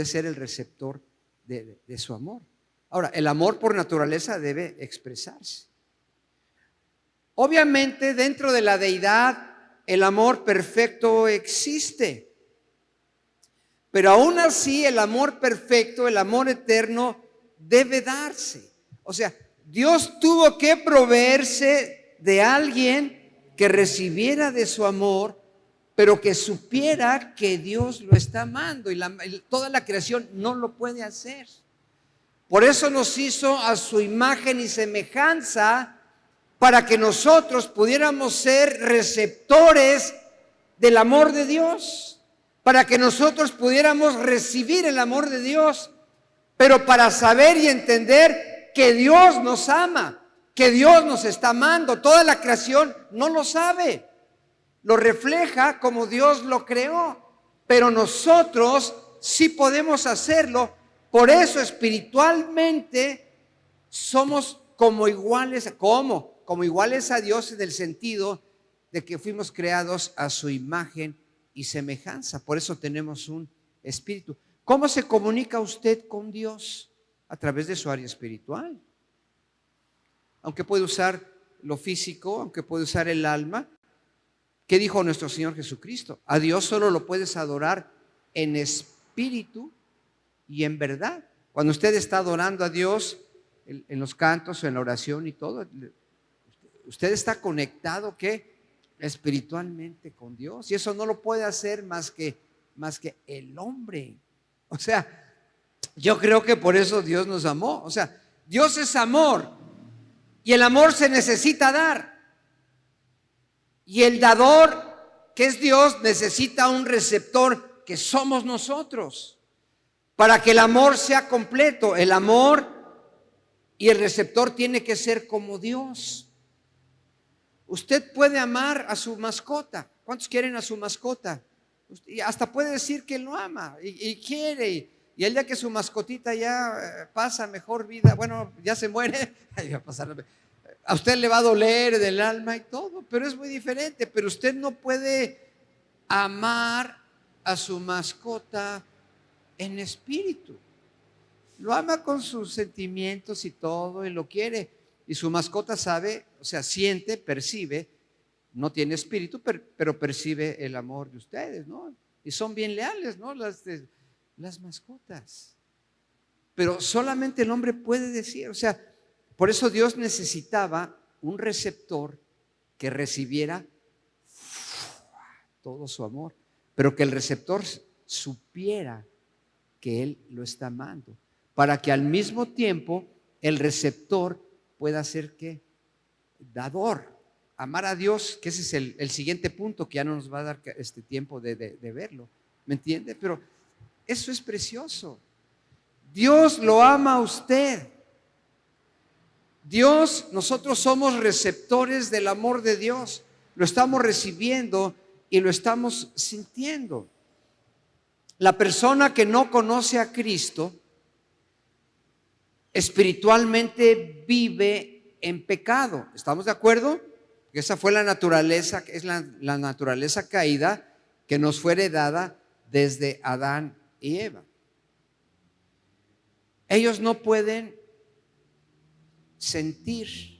ser el receptor de su amor. Ahora, el amor por naturaleza debe expresarse. Obviamente, dentro de la deidad, el amor perfecto existe. Pero aún así, el amor perfecto, el amor eterno, debe darse. O sea, Dios tuvo que proveerse de alguien que recibiera de su amor, pero que supiera que Dios lo está amando. Y toda la creación no lo puede hacer. Por eso nos hizo a su imagen y semejanza, para que nosotros pudiéramos ser receptores del amor de Dios, para que nosotros pudiéramos recibir el amor de Dios, pero para saber y entender que Dios nos ama, que Dios nos está amando. Toda la creación no lo sabe, lo refleja como Dios lo creó, pero nosotros sí podemos hacerlo. Por eso espiritualmente somos como iguales. ¿Cómo? Como iguales a Dios en el sentido de que fuimos creados a su imagen y semejanza. Por eso tenemos un espíritu. ¿Cómo se comunica usted con Dios? A través de su área espiritual. Aunque puede usar lo físico, aunque puede usar el alma. ¿Qué dijo nuestro Señor Jesucristo? A Dios solo lo puedes adorar en espíritu y en verdad. Cuando usted está adorando a Dios en los cantos, en la oración y todo, usted está conectado, ¿qué? Espiritualmente con Dios. Y eso no lo puede hacer más que el hombre. O sea, yo creo que por eso Dios nos amó. O sea, Dios es amor y el amor se necesita dar. Y el dador, que es Dios, necesita un receptor que somos nosotros para que el amor sea completo. El amor y el receptor tiene que ser como Dios. Usted puede amar a su mascota. ¿Cuántos quieren a su mascota? Y hasta puede decir que lo ama y quiere. Y el día que su mascotita ya pasa mejor vida, bueno, ya se muere, a usted le va a doler del alma y todo, pero es muy diferente. Pero usted no puede amar a su mascota en espíritu. Lo ama con sus sentimientos y todo, y lo quiere. Y su mascota sabe, o sea, siente, percibe, no tiene espíritu, pero percibe el amor de ustedes, ¿no? Y son bien leales, ¿no? Las mascotas. Pero solamente el hombre puede decir, o sea, por eso Dios necesitaba un receptor que recibiera todo su amor, pero que el receptor supiera que Él lo está amando, para que al mismo tiempo el receptor pueda ser ¿qué? Dador. Amar a Dios, que ese es el siguiente punto, que ya no nos va a dar este tiempo de verlo, ¿me entiende? Pero eso es precioso. Dios lo ama a usted. Dios, nosotros somos receptores del amor de Dios. Lo estamos recibiendo y lo estamos sintiendo. La persona que no conoce a Cristo espiritualmente vive en pecado. ¿Estamos de acuerdo? Esa fue la naturaleza, es la naturaleza caída que nos fue heredada desde Adán y Eva. Ellos no pueden sentir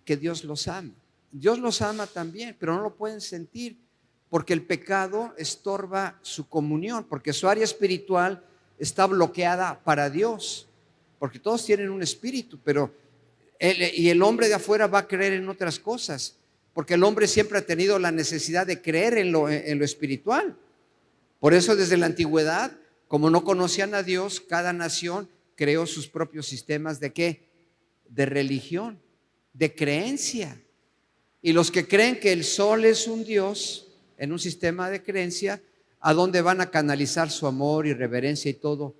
que Dios los ama. Dios los ama también, pero no lo pueden sentir porque el pecado estorba su comunión, porque su área espiritual está bloqueada para Dios, porque todos tienen un espíritu, pero el hombre de afuera va a creer en otras cosas, porque el hombre siempre ha tenido la necesidad de creer en lo espiritual. Por eso desde la antigüedad, como no conocían a Dios, cada nación creó sus propios sistemas de ¿qué? De religión, de creencia. Y los que creen que el sol es un Dios, en un sistema de creencia, ¿a dónde van a canalizar su amor y reverencia y todo?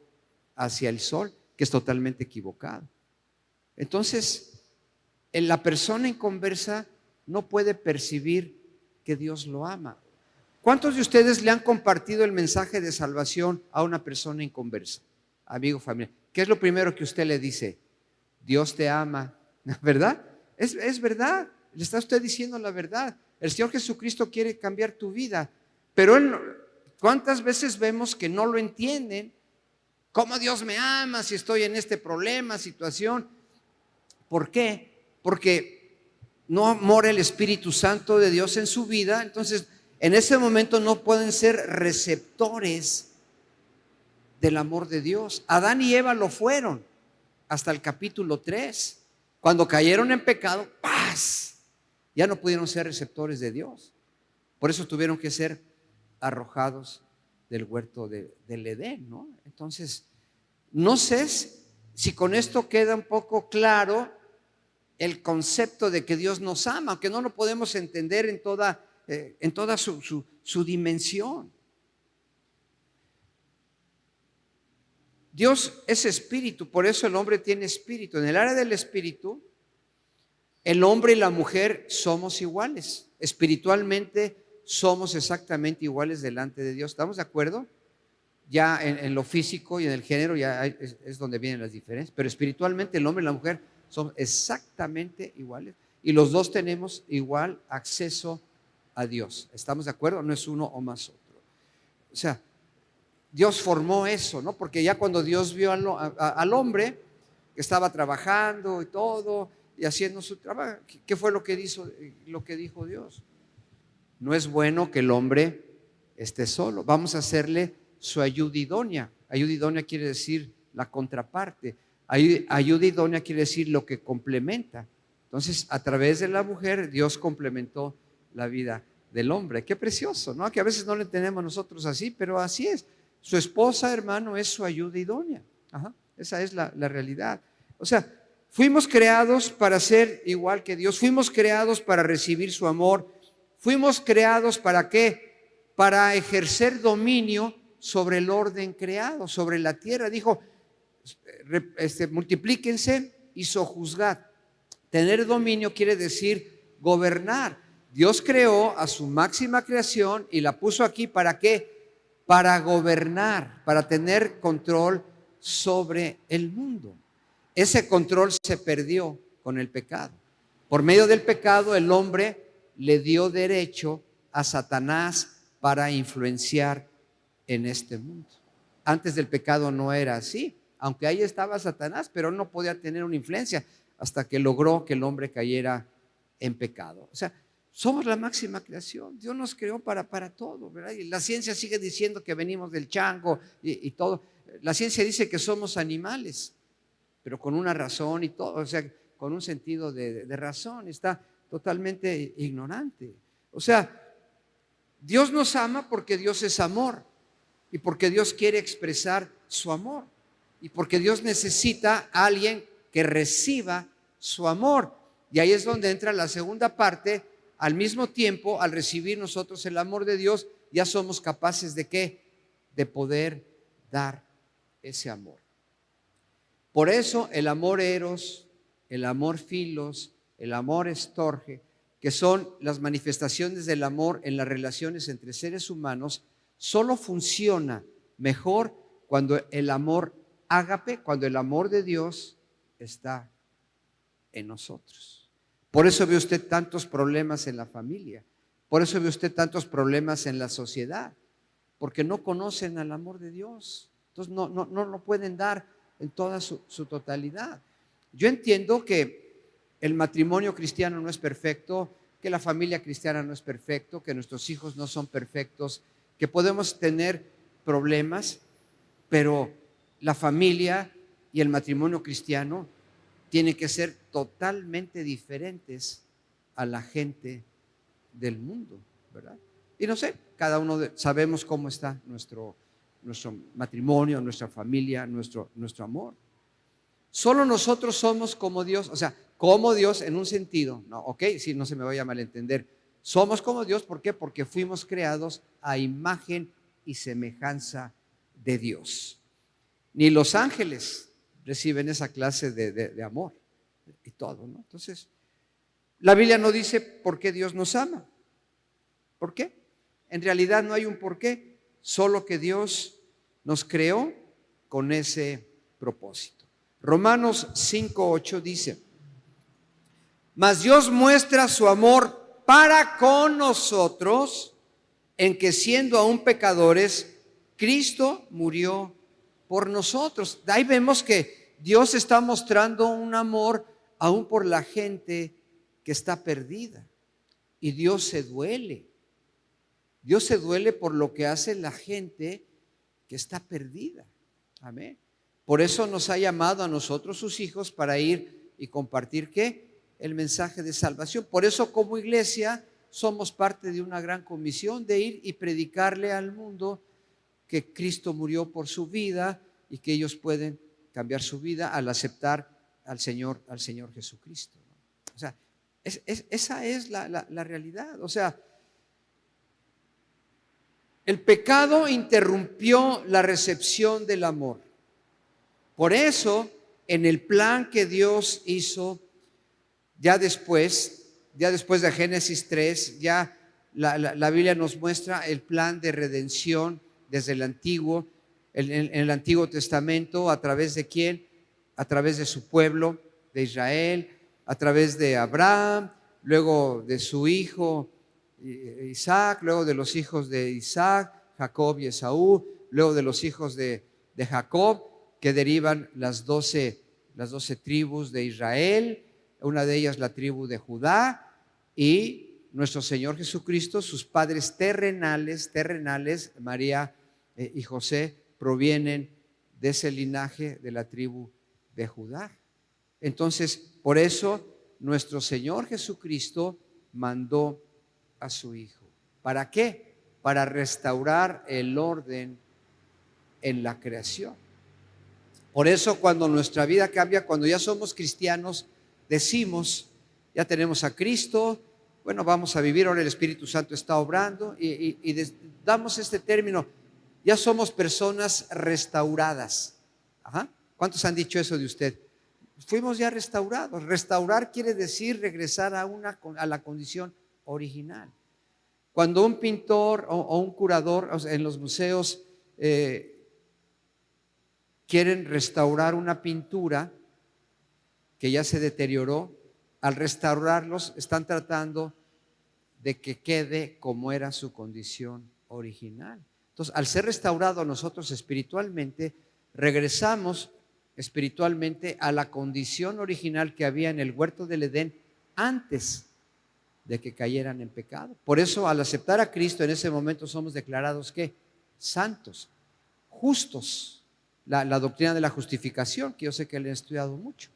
Hacia el sol, que es totalmente equivocado. Entonces, la persona inconversa no puede percibir que Dios lo ama. ¿Cuántos de ustedes le han compartido el mensaje de salvación a una persona inconversa? Amigo, familia. ¿Qué es lo primero que usted le dice? Dios te ama, ¿verdad? Es verdad, le está usted diciendo la verdad. El Señor Jesucristo quiere cambiar tu vida, pero ¿cuántas veces vemos que no lo entienden? ¿Cómo Dios me ama si estoy en este problema, situación? ¿Por qué? Porque no mora el Espíritu Santo de Dios en su vida. Entonces en ese momento no pueden ser receptores del amor de Dios. Adán y Eva lo fueron hasta el capítulo 3. Cuando cayeron en pecado, ¡paz! Ya no pudieron ser receptores de Dios. Por eso tuvieron que ser arrojados del huerto del Edén, ¿no? Entonces, no sé si con esto queda un poco claro el concepto de que Dios nos ama, aunque no lo podemos entender en toda su dimensión. Dios es espíritu, por eso el hombre tiene espíritu. En el área del espíritu, el hombre y la mujer somos iguales. Espiritualmente somos exactamente iguales delante de Dios. ¿Estamos de acuerdo? Ya en lo físico y en el género ya es donde vienen las diferencias. Pero espiritualmente el hombre y la mujer Son exactamente iguales y los dos tenemos igual acceso a Dios. ¿Estamos de acuerdo? No es uno o más otro. O sea, Dios formó eso, ¿no? Porque ya cuando Dios vio al hombre que estaba trabajando y todo y haciendo su trabajo, ¿qué fue lo que dijo Dios? No es bueno que el hombre esté solo. Vamos a hacerle su ayuda idónea. Ayuda idónea quiere decir la contraparte. Ayuda idónea quiere decir lo que complementa. Entonces, a través de la mujer, Dios complementó la vida del hombre. Qué precioso, ¿no? Que a veces no lo entendemos nosotros así, pero así es. Su esposa, hermano, es su ayuda idónea. Ajá, esa es la realidad. O sea, fuimos creados para ser igual que Dios. Fuimos creados para recibir su amor. Fuimos creados ¿para qué? Para ejercer dominio sobre el orden creado, sobre la tierra. Dijo, multiplíquense y sojuzgad. Tener dominio quiere decir gobernar. Dios creó a su máxima creación y la puso aquí ¿para qué? Para gobernar, para tener control sobre el mundo. Ese control se perdió con el pecado. Por medio del pecado el hombre le dio derecho a Satanás para influenciar en este mundo. Antes del pecado no era así, aunque ahí estaba Satanás, pero no podía tener una influencia hasta que logró que el hombre cayera en pecado. O sea, somos la máxima creación. Dios nos creó para todo, ¿verdad? Y la ciencia sigue diciendo que venimos del chango y todo. La ciencia dice que somos animales, pero con una razón y todo, o sea, con un sentido de razón. Está totalmente ignorante. O sea, Dios nos ama porque Dios es amor y porque Dios quiere expresar su amor y porque Dios necesita a alguien que reciba su amor. Y ahí es donde entra la segunda parte. Al mismo tiempo, al recibir nosotros el amor de Dios, ya somos capaces ¿de qué? De poder dar ese amor. Por eso el amor eros, el amor filos, el amor estorge, que son las manifestaciones del amor en las relaciones entre seres humanos, solo funciona mejor cuando el amor ágape, cuando el amor de Dios está en nosotros. Por eso ve usted tantos problemas en la familia, por eso ve usted tantos problemas en la sociedad, porque no conocen al amor de Dios. Entonces no lo pueden dar en toda su totalidad. Yo entiendo que el matrimonio cristiano no es perfecto, que la familia cristiana no es perfecto, que nuestros hijos no son perfectos, que podemos tener problemas, pero la familia y el matrimonio cristiano tienen que ser totalmente diferentes a la gente del mundo, ¿verdad? Y no sé, cada uno sabemos cómo está nuestro matrimonio, nuestra familia, nuestro amor. Solo nosotros somos como Dios, o sea, como Dios en un sentido, no, ok, si no se me vaya a malentender. Somos como Dios, ¿por qué? Porque fuimos creados a imagen y semejanza de Dios. Ni los ángeles reciben esa clase de amor y todo, ¿no? Entonces, la Biblia no dice por qué Dios nos ama. ¿Por qué? En realidad no hay un por qué, solo que Dios nos creó con ese propósito. Romanos 5:8 dice: mas Dios muestra su amor para con nosotros en que siendo aún pecadores, Cristo murió por nosotros. De ahí vemos que Dios está mostrando un amor aún por la gente que está perdida. Y Dios se duele. Dios se duele por lo que hace la gente que está perdida. Amén. Por eso nos ha llamado a nosotros, sus hijos, para ir y compartir ¿qué? El mensaje de salvación. Por eso como iglesia somos parte de una gran comisión de ir y predicarle al mundo que Cristo murió por su vida y que ellos pueden cambiar su vida al aceptar al Señor Jesucristo. O sea, esa es la realidad. O sea, el pecado interrumpió la recepción del amor. Por eso, en el plan que Dios hizo, ya después de Génesis 3, ya la Biblia nos muestra el plan de redención desde el antiguo, en el Antiguo Testamento. ¿A través de quién? A través de su pueblo, de Israel, a través de Abraham, luego de su hijo Isaac, luego de los hijos de Isaac, Jacob y Esaú, luego de los hijos de Jacob, que derivan las 12 tribus de Israel, una de ellas la tribu de Judá, y nuestro Señor Jesucristo, sus padres terrenales, María y José, provienen de ese linaje de la tribu de Judá. Entonces, por eso nuestro Señor Jesucristo mandó a su Hijo. ¿Para qué? Para restaurar el orden en la creación. Por eso cuando nuestra vida cambia, cuando ya somos cristianos, decimos, ya tenemos a Cristo, bueno, vamos a vivir, ahora el Espíritu Santo está obrando y damos este término, ya somos personas restauradas. Ajá. ¿Cuántos han dicho eso de usted? Fuimos ya restaurados. Restaurar quiere decir regresar a la condición original. Cuando un pintor o un curador, o sea, en los museos quieren restaurar una pintura que ya se deterioró, al restaurarlos están tratando de que quede como era su condición original. Entonces, al ser restaurados nosotros espiritualmente, regresamos espiritualmente a la condición original que había en el huerto del Edén antes de que cayeran en pecado. Por eso, al aceptar a Cristo, en ese momento somos declarados ¿qué? Santos, justos. La doctrina de la justificación, que yo sé que le he estudiado mucho,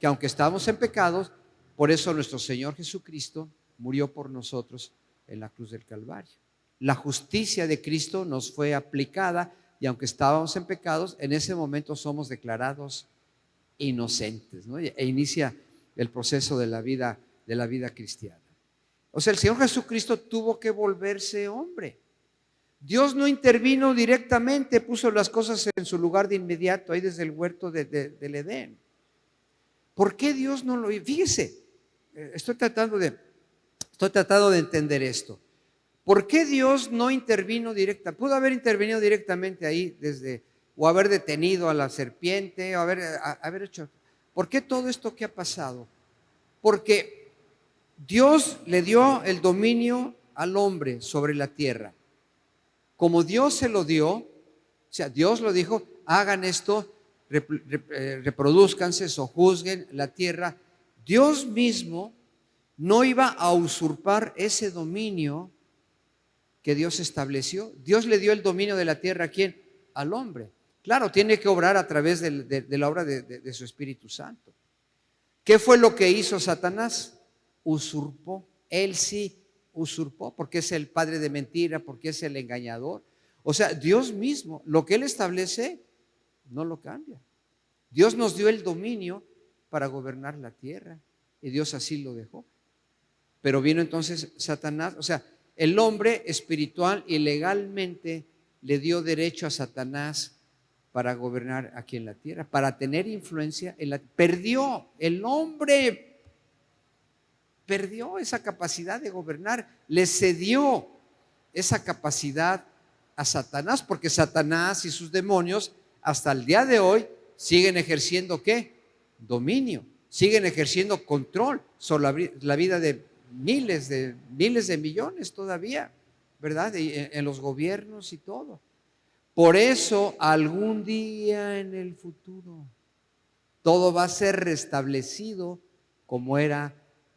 que aunque estábamos en pecados, por eso nuestro Señor Jesucristo murió por nosotros en la cruz del Calvario. La justicia de Cristo nos fue aplicada y aunque estábamos en pecados, en ese momento somos declarados inocentes, ¿no? E inicia el proceso de la vida cristiana. O sea, el Señor Jesucristo tuvo que volverse hombre. Dios no intervino directamente, puso las cosas en su lugar de inmediato, ahí desde el huerto del Edén. ¿Por qué Dios no lo hizo? Fíjese, estoy tratando de entender esto. ¿Por qué Dios no intervino directamente? Pudo haber intervenido directamente ahí o haber detenido a la serpiente, o haber hecho. ¿Por qué todo esto que ha pasado? Porque Dios le dio el dominio al hombre sobre la tierra. Como Dios se lo dio, o sea, Dios lo dijo, hagan esto, reproduzcanse, sojuzguen la tierra. Dios mismo no iba a usurpar ese dominio que Dios estableció. Dios le dio el dominio de la tierra ¿a quién? Al hombre. Claro, tiene que obrar a través de la obra de su Espíritu Santo. ¿Qué fue lo que hizo Satanás? Usurpó. Él sí usurpó, porque es el padre de mentira, porque es el engañador. O sea, Dios mismo, lo que Él establece, no lo cambia. Dios nos dio el dominio para gobernar la tierra y Dios así lo dejó. Pero vino entonces Satanás, o sea, el hombre espiritual y legalmente le dio derecho a Satanás para gobernar aquí en la tierra, para tener influencia en la tierra. El hombre perdió esa capacidad de gobernar, le cedió esa capacidad a Satanás, porque Satanás y sus demonios hasta el día de hoy siguen ejerciendo ¿qué? Dominio, siguen ejerciendo control sobre la vida de miles de millones todavía, ¿verdad? En los gobiernos y todo. Por eso algún día en el futuro todo va a ser restablecido como era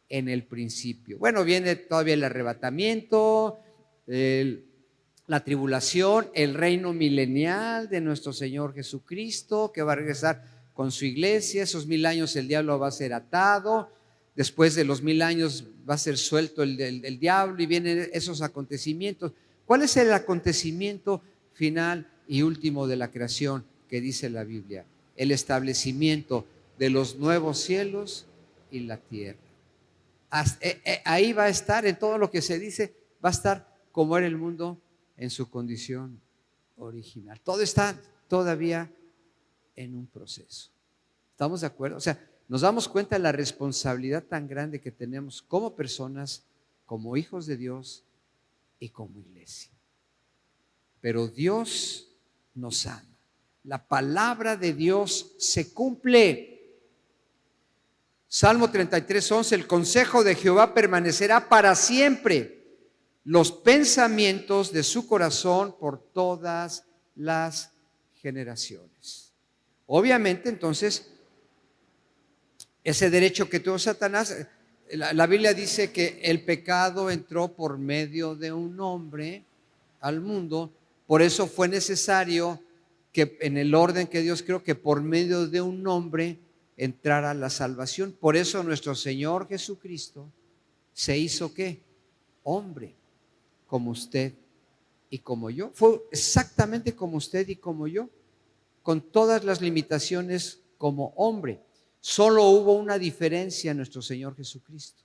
en el principio. Bueno, viene todavía el arrebatamiento, la tribulación, el reino milenial de nuestro Señor Jesucristo, que va a regresar con su iglesia. Esos 1000 años el diablo va a ser atado. Después de los 1000 años va a ser suelto el diablo y vienen esos acontecimientos. ¿Cuál es el acontecimiento final y último de la creación que dice la Biblia? El establecimiento de los nuevos cielos y la tierra. Ahí va a estar, en todo lo que se dice, va a estar como era el mundo en su condición original. Todo está todavía en un proceso. ¿Estamos de acuerdo? O sea, nos damos cuenta de la responsabilidad tan grande que tenemos como personas, como hijos de Dios y como iglesia. Pero Dios nos ama. La palabra de Dios se cumple. Salmo 33:11, el consejo de Jehová permanecerá para siempre, los pensamientos de su corazón por todas las generaciones. Obviamente, entonces, ese derecho que tuvo Satanás, la Biblia dice que el pecado entró por medio de un hombre al mundo, por eso fue necesario que en el orden que Dios creó, que por medio de un hombre entrara la salvación. Por eso nuestro Señor Jesucristo se hizo ¿qué? Hombre, como usted y como yo. Fue exactamente como usted y como yo, con todas las limitaciones como hombre. Solo hubo una diferencia en nuestro Señor Jesucristo.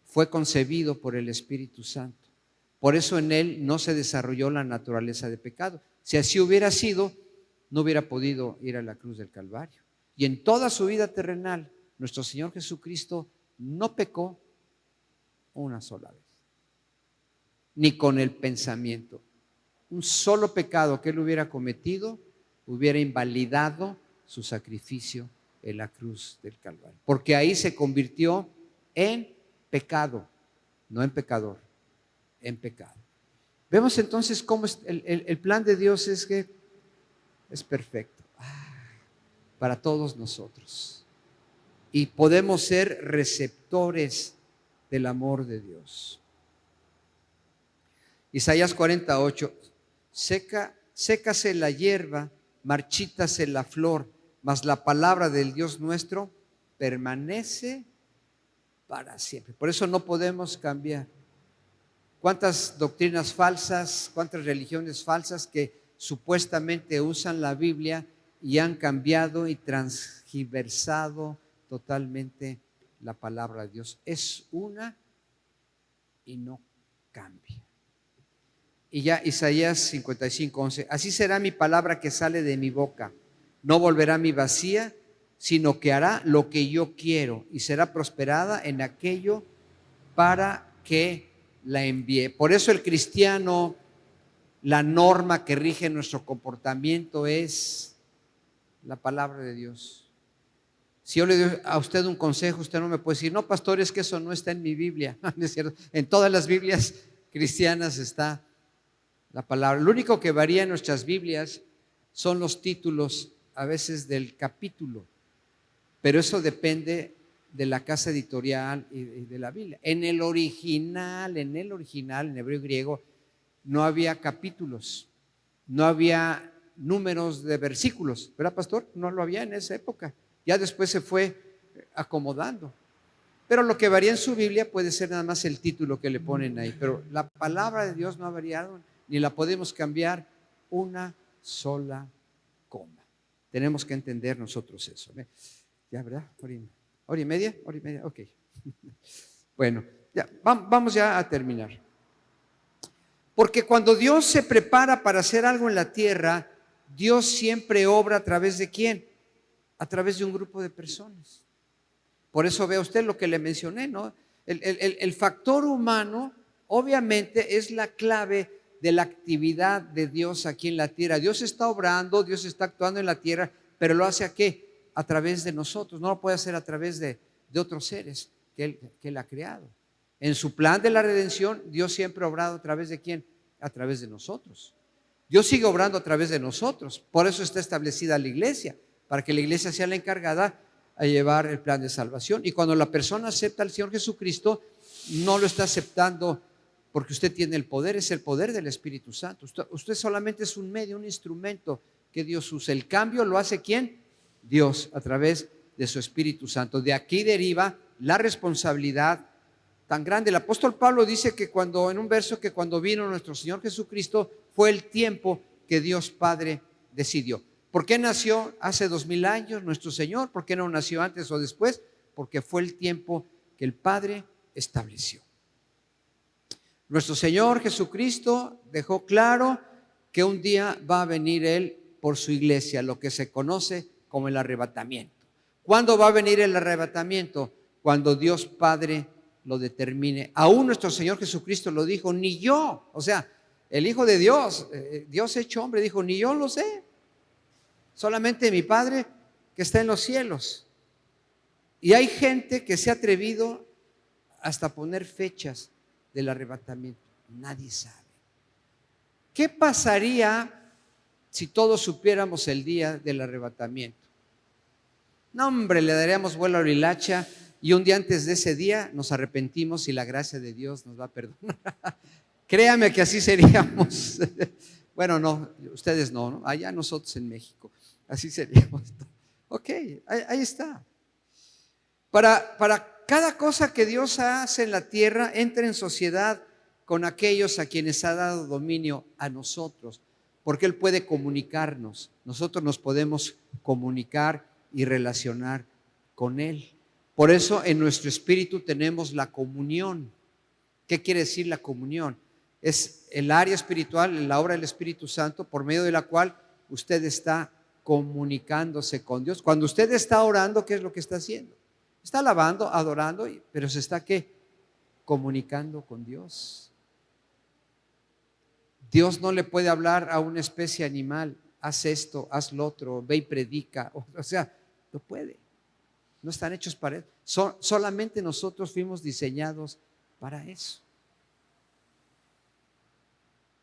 Fue concebido por el Espíritu Santo. Por eso en él no se desarrolló la naturaleza de pecado. Si así hubiera sido, no hubiera podido ir a la cruz del Calvario. Y en toda su vida terrenal, nuestro Señor Jesucristo no pecó una sola vez, ni con el pensamiento. Un solo pecado que él hubiera cometido hubiera invalidado su sacrificio en la cruz del Calvario, porque ahí se convirtió en pecado, no en pecador, en pecado. Vemos entonces cómo el plan de Dios es que es perfecto para todos nosotros y podemos ser receptores del amor de Dios. Isaías 48, sécase la hierba, marchítase la flor, mas la palabra del Dios nuestro permanece para siempre. Por eso no podemos cambiar. ¿Cuántas doctrinas falsas, cuántas religiones falsas que supuestamente usan la Biblia y han cambiado y transgiversado totalmente la palabra de Dios? Es una y no cambia. Y ya Isaías 55:11, así será mi palabra que sale de mi boca, no volverá a mí vacía, sino que hará lo que yo quiero y será prosperada en aquello para que la envié. Por eso el cristiano, la norma que rige nuestro comportamiento es la palabra de Dios. Si yo le doy a usted un consejo, usted no me puede decir, no, pastor, es que eso no está en mi Biblia. No es cierto. En todas las Biblias cristianas está la palabra. Lo único que varía en nuestras Biblias son los títulos, a veces del capítulo, pero eso depende de la casa editorial y de la Biblia. En el original, en hebreo y griego, no había capítulos, no había números de versículos, ¿verdad, pastor? No lo había en esa época. Ya después se fue acomodando. Pero lo que varía en su Biblia puede ser nada más el título que le ponen ahí. Pero la palabra de Dios no ha variado, ni la podemos cambiar una sola coma. Tenemos que entender nosotros eso. Ya, ¿verdad? ¿Hora y media? Ok. Bueno, ya, vamos ya a terminar. Porque cuando Dios se prepara para hacer algo en la tierra, Dios siempre obra a través de ¿quién? A través de un grupo de personas. Por eso ve usted lo que le mencioné, ¿no? El factor humano obviamente es la clave de la actividad de Dios aquí en la tierra. Dios está obrando, Dios está actuando en la tierra, pero lo hace ¿a qué? A través de nosotros. No lo puede hacer a través de otros seres que Él ha creado. En su plan de la redención, Dios siempre ha obrado a través de ¿quién? A través de nosotros. Dios sigue obrando a través de nosotros. Por eso está establecida la iglesia, para que la iglesia sea la encargada a llevar el plan de salvación. Y cuando la persona acepta al Señor Jesucristo, no lo está aceptando porque usted tiene el poder, es el poder del Espíritu Santo. Usted solamente es un medio, un instrumento que Dios usa. El cambio lo hace ¿quién? Dios, a través de su Espíritu Santo. De aquí deriva la responsabilidad tan grande. El apóstol Pablo dice que en un verso, que cuando vino nuestro Señor Jesucristo fue el tiempo que Dios Padre decidió. ¿Por qué nació hace 2000 años nuestro Señor? ¿Por qué no nació antes o después? Porque fue el tiempo que el Padre estableció. Nuestro Señor Jesucristo dejó claro que un día va a venir Él por su iglesia, lo que se conoce como el arrebatamiento. ¿Cuándo va a venir el arrebatamiento? Cuando Dios Padre lo determine. Aún nuestro Señor Jesucristo lo dijo, ni yo, o sea, el Hijo de Dios, Dios hecho hombre, dijo, ni yo lo sé. Solamente mi Padre que está en los cielos. Y hay gente que se ha atrevido hasta poner fechas del arrebatamiento. Nadie sabe. ¿Qué pasaría si todos supiéramos el día del arrebatamiento? No, hombre, le daríamos vuelo a la hilacha y un día antes de ese día nos arrepentimos y la gracia de Dios nos va a perdonar. Créame que así seríamos. Bueno, no, ustedes no, ¿no? Allá nosotros en México, así seríamos. Ok, ahí está. Para cada cosa que Dios hace en la tierra, entra en sociedad con aquellos a quienes ha dado dominio a nosotros, porque Él puede comunicarnos. Nosotros nos podemos comunicar y relacionar con Él. Por eso en nuestro espíritu tenemos la comunión. ¿Qué quiere decir la comunión? Es el área espiritual, la obra del Espíritu Santo, por medio de la cual usted está comunicándose con Dios. Cuando usted está orando, ¿qué es lo que está haciendo? Está alabando, adorando, pero se está ¿qué? Comunicando con Dios. Dios no le puede hablar a una especie animal, haz esto, haz lo otro, ve y predica. O sea, no puede. No están hechos para eso. Solamente nosotros fuimos diseñados para eso.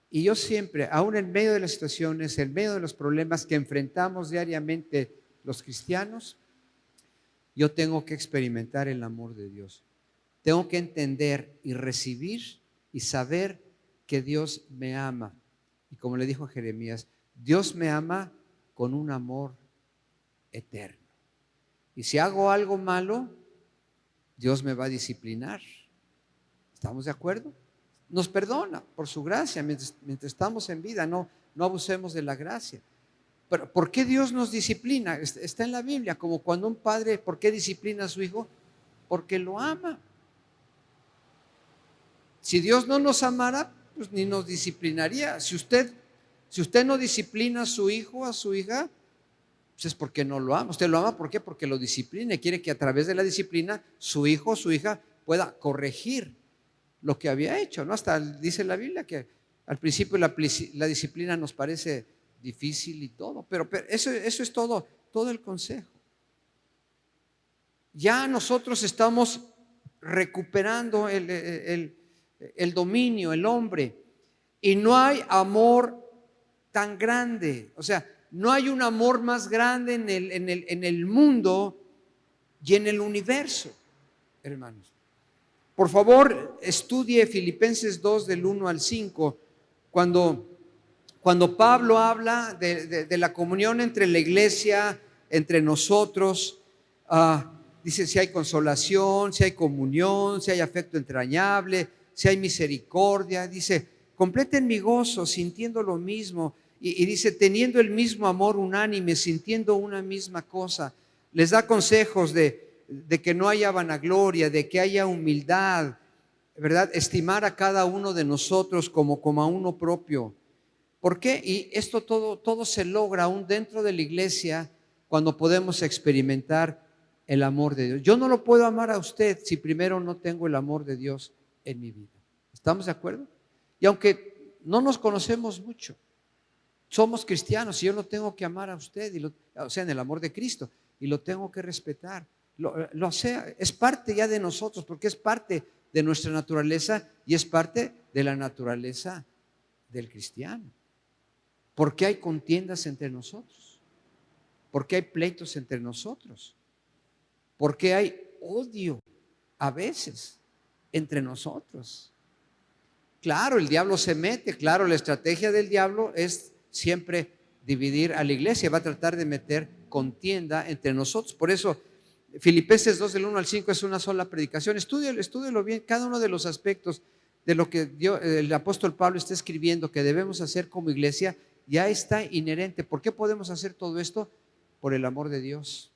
Y yo siempre, aún en medio de las situaciones, en medio de los problemas que enfrentamos diariamente los cristianos, yo tengo que experimentar el amor de Dios. Tengo que entender y recibir y saber que Dios me ama. Y como le dijo a Jeremías, Dios me ama con un amor eterno. Y si hago algo malo, Dios me va a disciplinar. ¿Estamos de acuerdo? Nos perdona por su gracia mientras estamos en vida. No abusemos de la gracia. Pero ¿por qué Dios nos disciplina? Está en la Biblia, como cuando un padre, ¿por qué disciplina a su hijo? Porque lo ama. Si Dios no nos amara, pues ni nos disciplinaría. Si usted no disciplina a su hijo, a su hija, pues es porque no lo ama. Usted lo ama, ¿por qué? Porque lo disciplina y quiere que a través de la disciplina su hijo o su hija pueda corregir lo que había hecho, ¿no? Hasta dice la Biblia que al principio la disciplina nos parece difícil y todo, pero eso es todo el consejo. Ya nosotros estamos recuperando el dominio, el hombre, y no hay amor tan grande. O sea, no hay un amor más grande en el mundo y en el universo, hermanos. Por favor, estudie Filipenses 2 del 1 al 5, cuando Pablo habla de la comunión entre la iglesia, entre nosotros, dice si hay consolación, si hay comunión, si hay afecto entrañable, si hay misericordia. Dice, completen mi gozo sintiendo lo mismo. Y dice, teniendo el mismo amor unánime, sintiendo una misma cosa. Les da consejos de que no haya vanagloria, de que haya humildad, ¿verdad? Estimar a cada uno de nosotros como a uno propio. ¿Por qué? Y esto todo se logra aún dentro de la iglesia cuando podemos experimentar el amor de Dios. Yo no lo puedo amar a usted si primero no tengo el amor de Dios en mi vida. ¿Estamos de acuerdo? Y aunque no nos conocemos mucho, somos cristianos y yo lo tengo que amar a usted, o sea, en el amor de Cristo, y lo tengo que respetar. Lo sea, es parte ya de nosotros, porque es parte de nuestra naturaleza y es parte de la naturaleza del cristiano. ¿Por qué hay contiendas entre nosotros? ¿Por qué hay pleitos entre nosotros? ¿Por qué hay odio a veces entre nosotros? Claro, el diablo se mete, claro, la estrategia del diablo es siempre dividir a la iglesia, va a tratar de meter contienda entre nosotros. Por eso Filipenses 2 del 1 al 5 es una sola predicación. Estúdielo bien, cada uno de los aspectos de lo que el apóstol Pablo está escribiendo que debemos hacer como iglesia ya está inherente. ¿Por qué podemos hacer todo esto? Por el amor de Dios.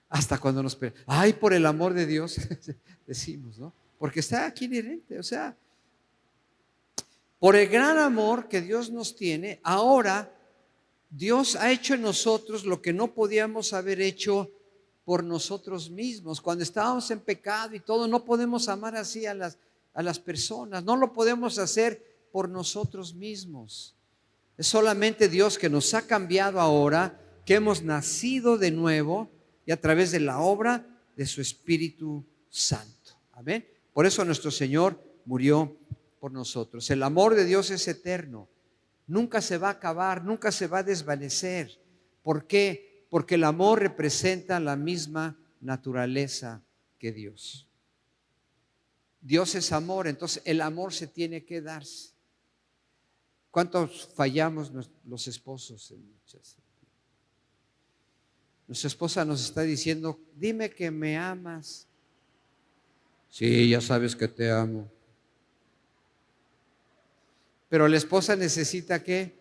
Hasta cuando nos ay, por el amor de Dios decimos, ¿no? Porque está aquí inherente. O sea, por el gran amor que Dios nos tiene, ahora Dios ha hecho en nosotros lo que no podíamos haber hecho por nosotros mismos. Cuando estábamos en pecado y todo, no podemos amar así a las personas, no lo podemos hacer por nosotros mismos. Es solamente Dios que nos ha cambiado ahora, que hemos nacido de nuevo, y a través de la obra de su Espíritu Santo. Amén. Por eso nuestro Señor murió por nosotros. El amor de Dios es eterno. Nunca se va a acabar, nunca se va a desvanecer. ¿Por qué? Porque el amor representa la misma naturaleza que Dios. Dios es amor, entonces el amor se tiene que darse. ¿Cuántos fallamos los esposos? Nuestra esposa nos está diciendo, dime que me amas. Sí, ya sabes que te amo. Pero la esposa necesita ¿qué?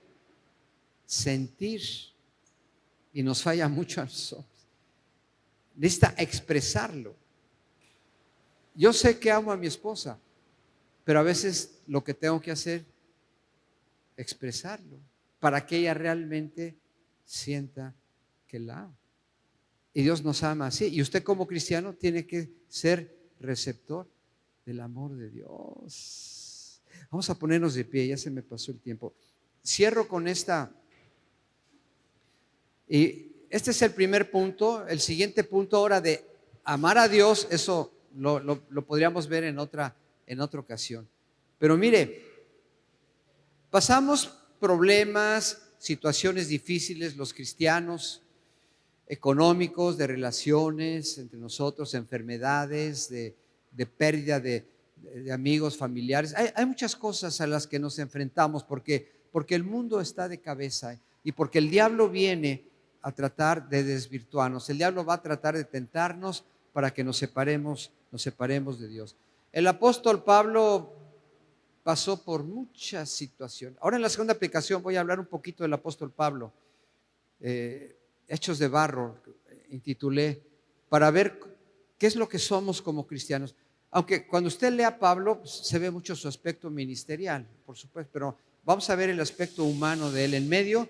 Sentir. Y nos falla mucho a nosotros. Necesita expresarlo. Yo sé que amo a mi esposa, pero a veces lo que tengo que hacer, expresarlo, para que ella realmente sienta que la amo. Y Dios nos ama así. Y usted como cristiano tiene que ser receptor del amor de Dios. Vamos a ponernos de pie, ya se me pasó el tiempo. Cierro con esta. Y este es el primer punto. El siguiente punto ahora de amar a Dios, eso lo podríamos ver en otra ocasión. Pero mire, pasamos problemas, situaciones difíciles los cristianos, económicos, de relaciones entre nosotros, enfermedades, de pérdida de amigos, familiares. Hay muchas cosas a las que nos enfrentamos porque el mundo está de cabeza y porque el diablo viene a tratar de desvirtuarnos. El diablo va a tratar de tentarnos para que nos separemos de Dios. El apóstol Pablo pasó por muchas situaciones. Ahora en la segunda aplicación voy a hablar un poquito del apóstol Pablo. Hechos de barro, intitulé, para ver qué es lo que somos como cristianos. Aunque cuando usted lea a Pablo, se ve mucho su aspecto ministerial, por supuesto, pero vamos a ver el aspecto humano de él en medio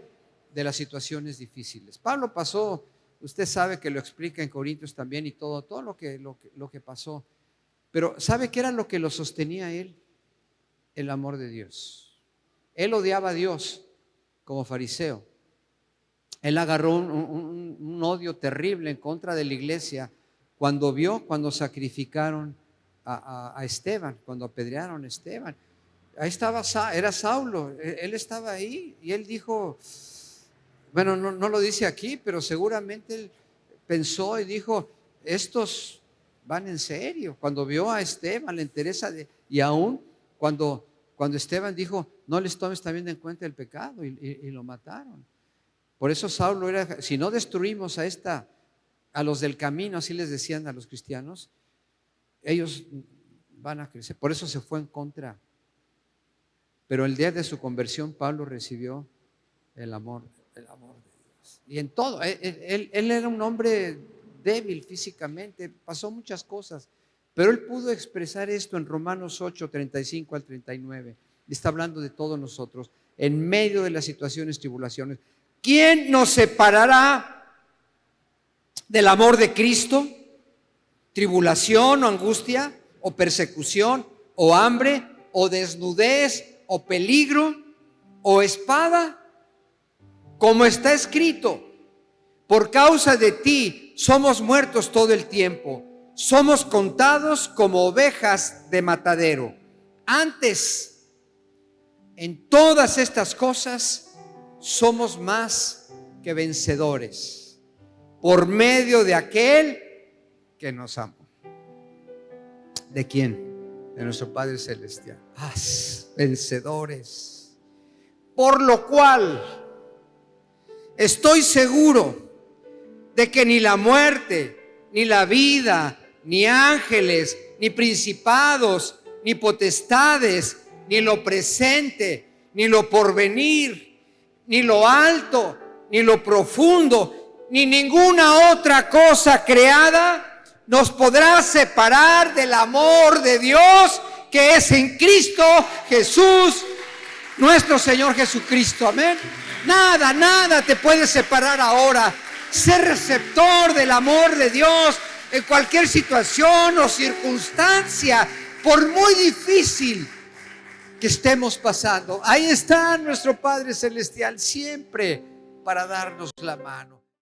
de las situaciones difíciles. Pablo pasó, usted sabe que lo explica en Corintios también y todo lo que pasó. Pero ¿sabe qué era lo que lo sostenía a él? El amor de Dios. Él odiaba a Dios como fariseo. Él agarró un odio terrible en contra de la iglesia cuando sacrificaron a Esteban, cuando apedrearon a Esteban. Ahí estaba, era Saulo, él estaba ahí y él dijo, bueno, no lo dice aquí, pero seguramente él pensó y dijo, estos van en serio. Cuando vio a Esteban, le interesa, y aún cuando Esteban dijo, no les tomes también en cuenta el pecado, y lo mataron. Por eso Saulo era, si no destruimos a los del camino, así les decían a los cristianos, ellos van a crecer. Por eso se fue en contra. Pero el día de su conversión, Pablo recibió el amor de Dios. Y en todo, él era un hombre débil físicamente, pasó muchas cosas, pero él pudo expresar esto en Romanos 8, 35 al 39. Y está hablando de todos nosotros, en medio de las situaciones, tribulaciones. ¿Quién nos separará del amor de Cristo? ¿Tribulación o angustia, o persecución, o hambre, o desnudez, o peligro, o espada? Como está escrito, por causa de ti somos muertos todo el tiempo, somos contados como ovejas de matadero. Antes, en todas estas cosas, somos más que vencedores por medio de aquel que nos amó. ¿De quién? De nuestro Padre Celestial. Vencedores. Por lo cual estoy seguro de que ni la muerte, ni la vida, ni ángeles, ni principados, ni potestades, ni lo presente, ni lo porvenir, ni lo alto, ni lo profundo, ni ninguna otra cosa creada nos podrá separar del amor de Dios que es en Cristo Jesús, nuestro Señor Jesucristo. Amén. Nada te puede separar ahora. Ser receptor del amor de Dios en cualquier situación o circunstancia, por muy difícil que estemos pasando. Ahí está nuestro Padre Celestial siempre para darnos la mano.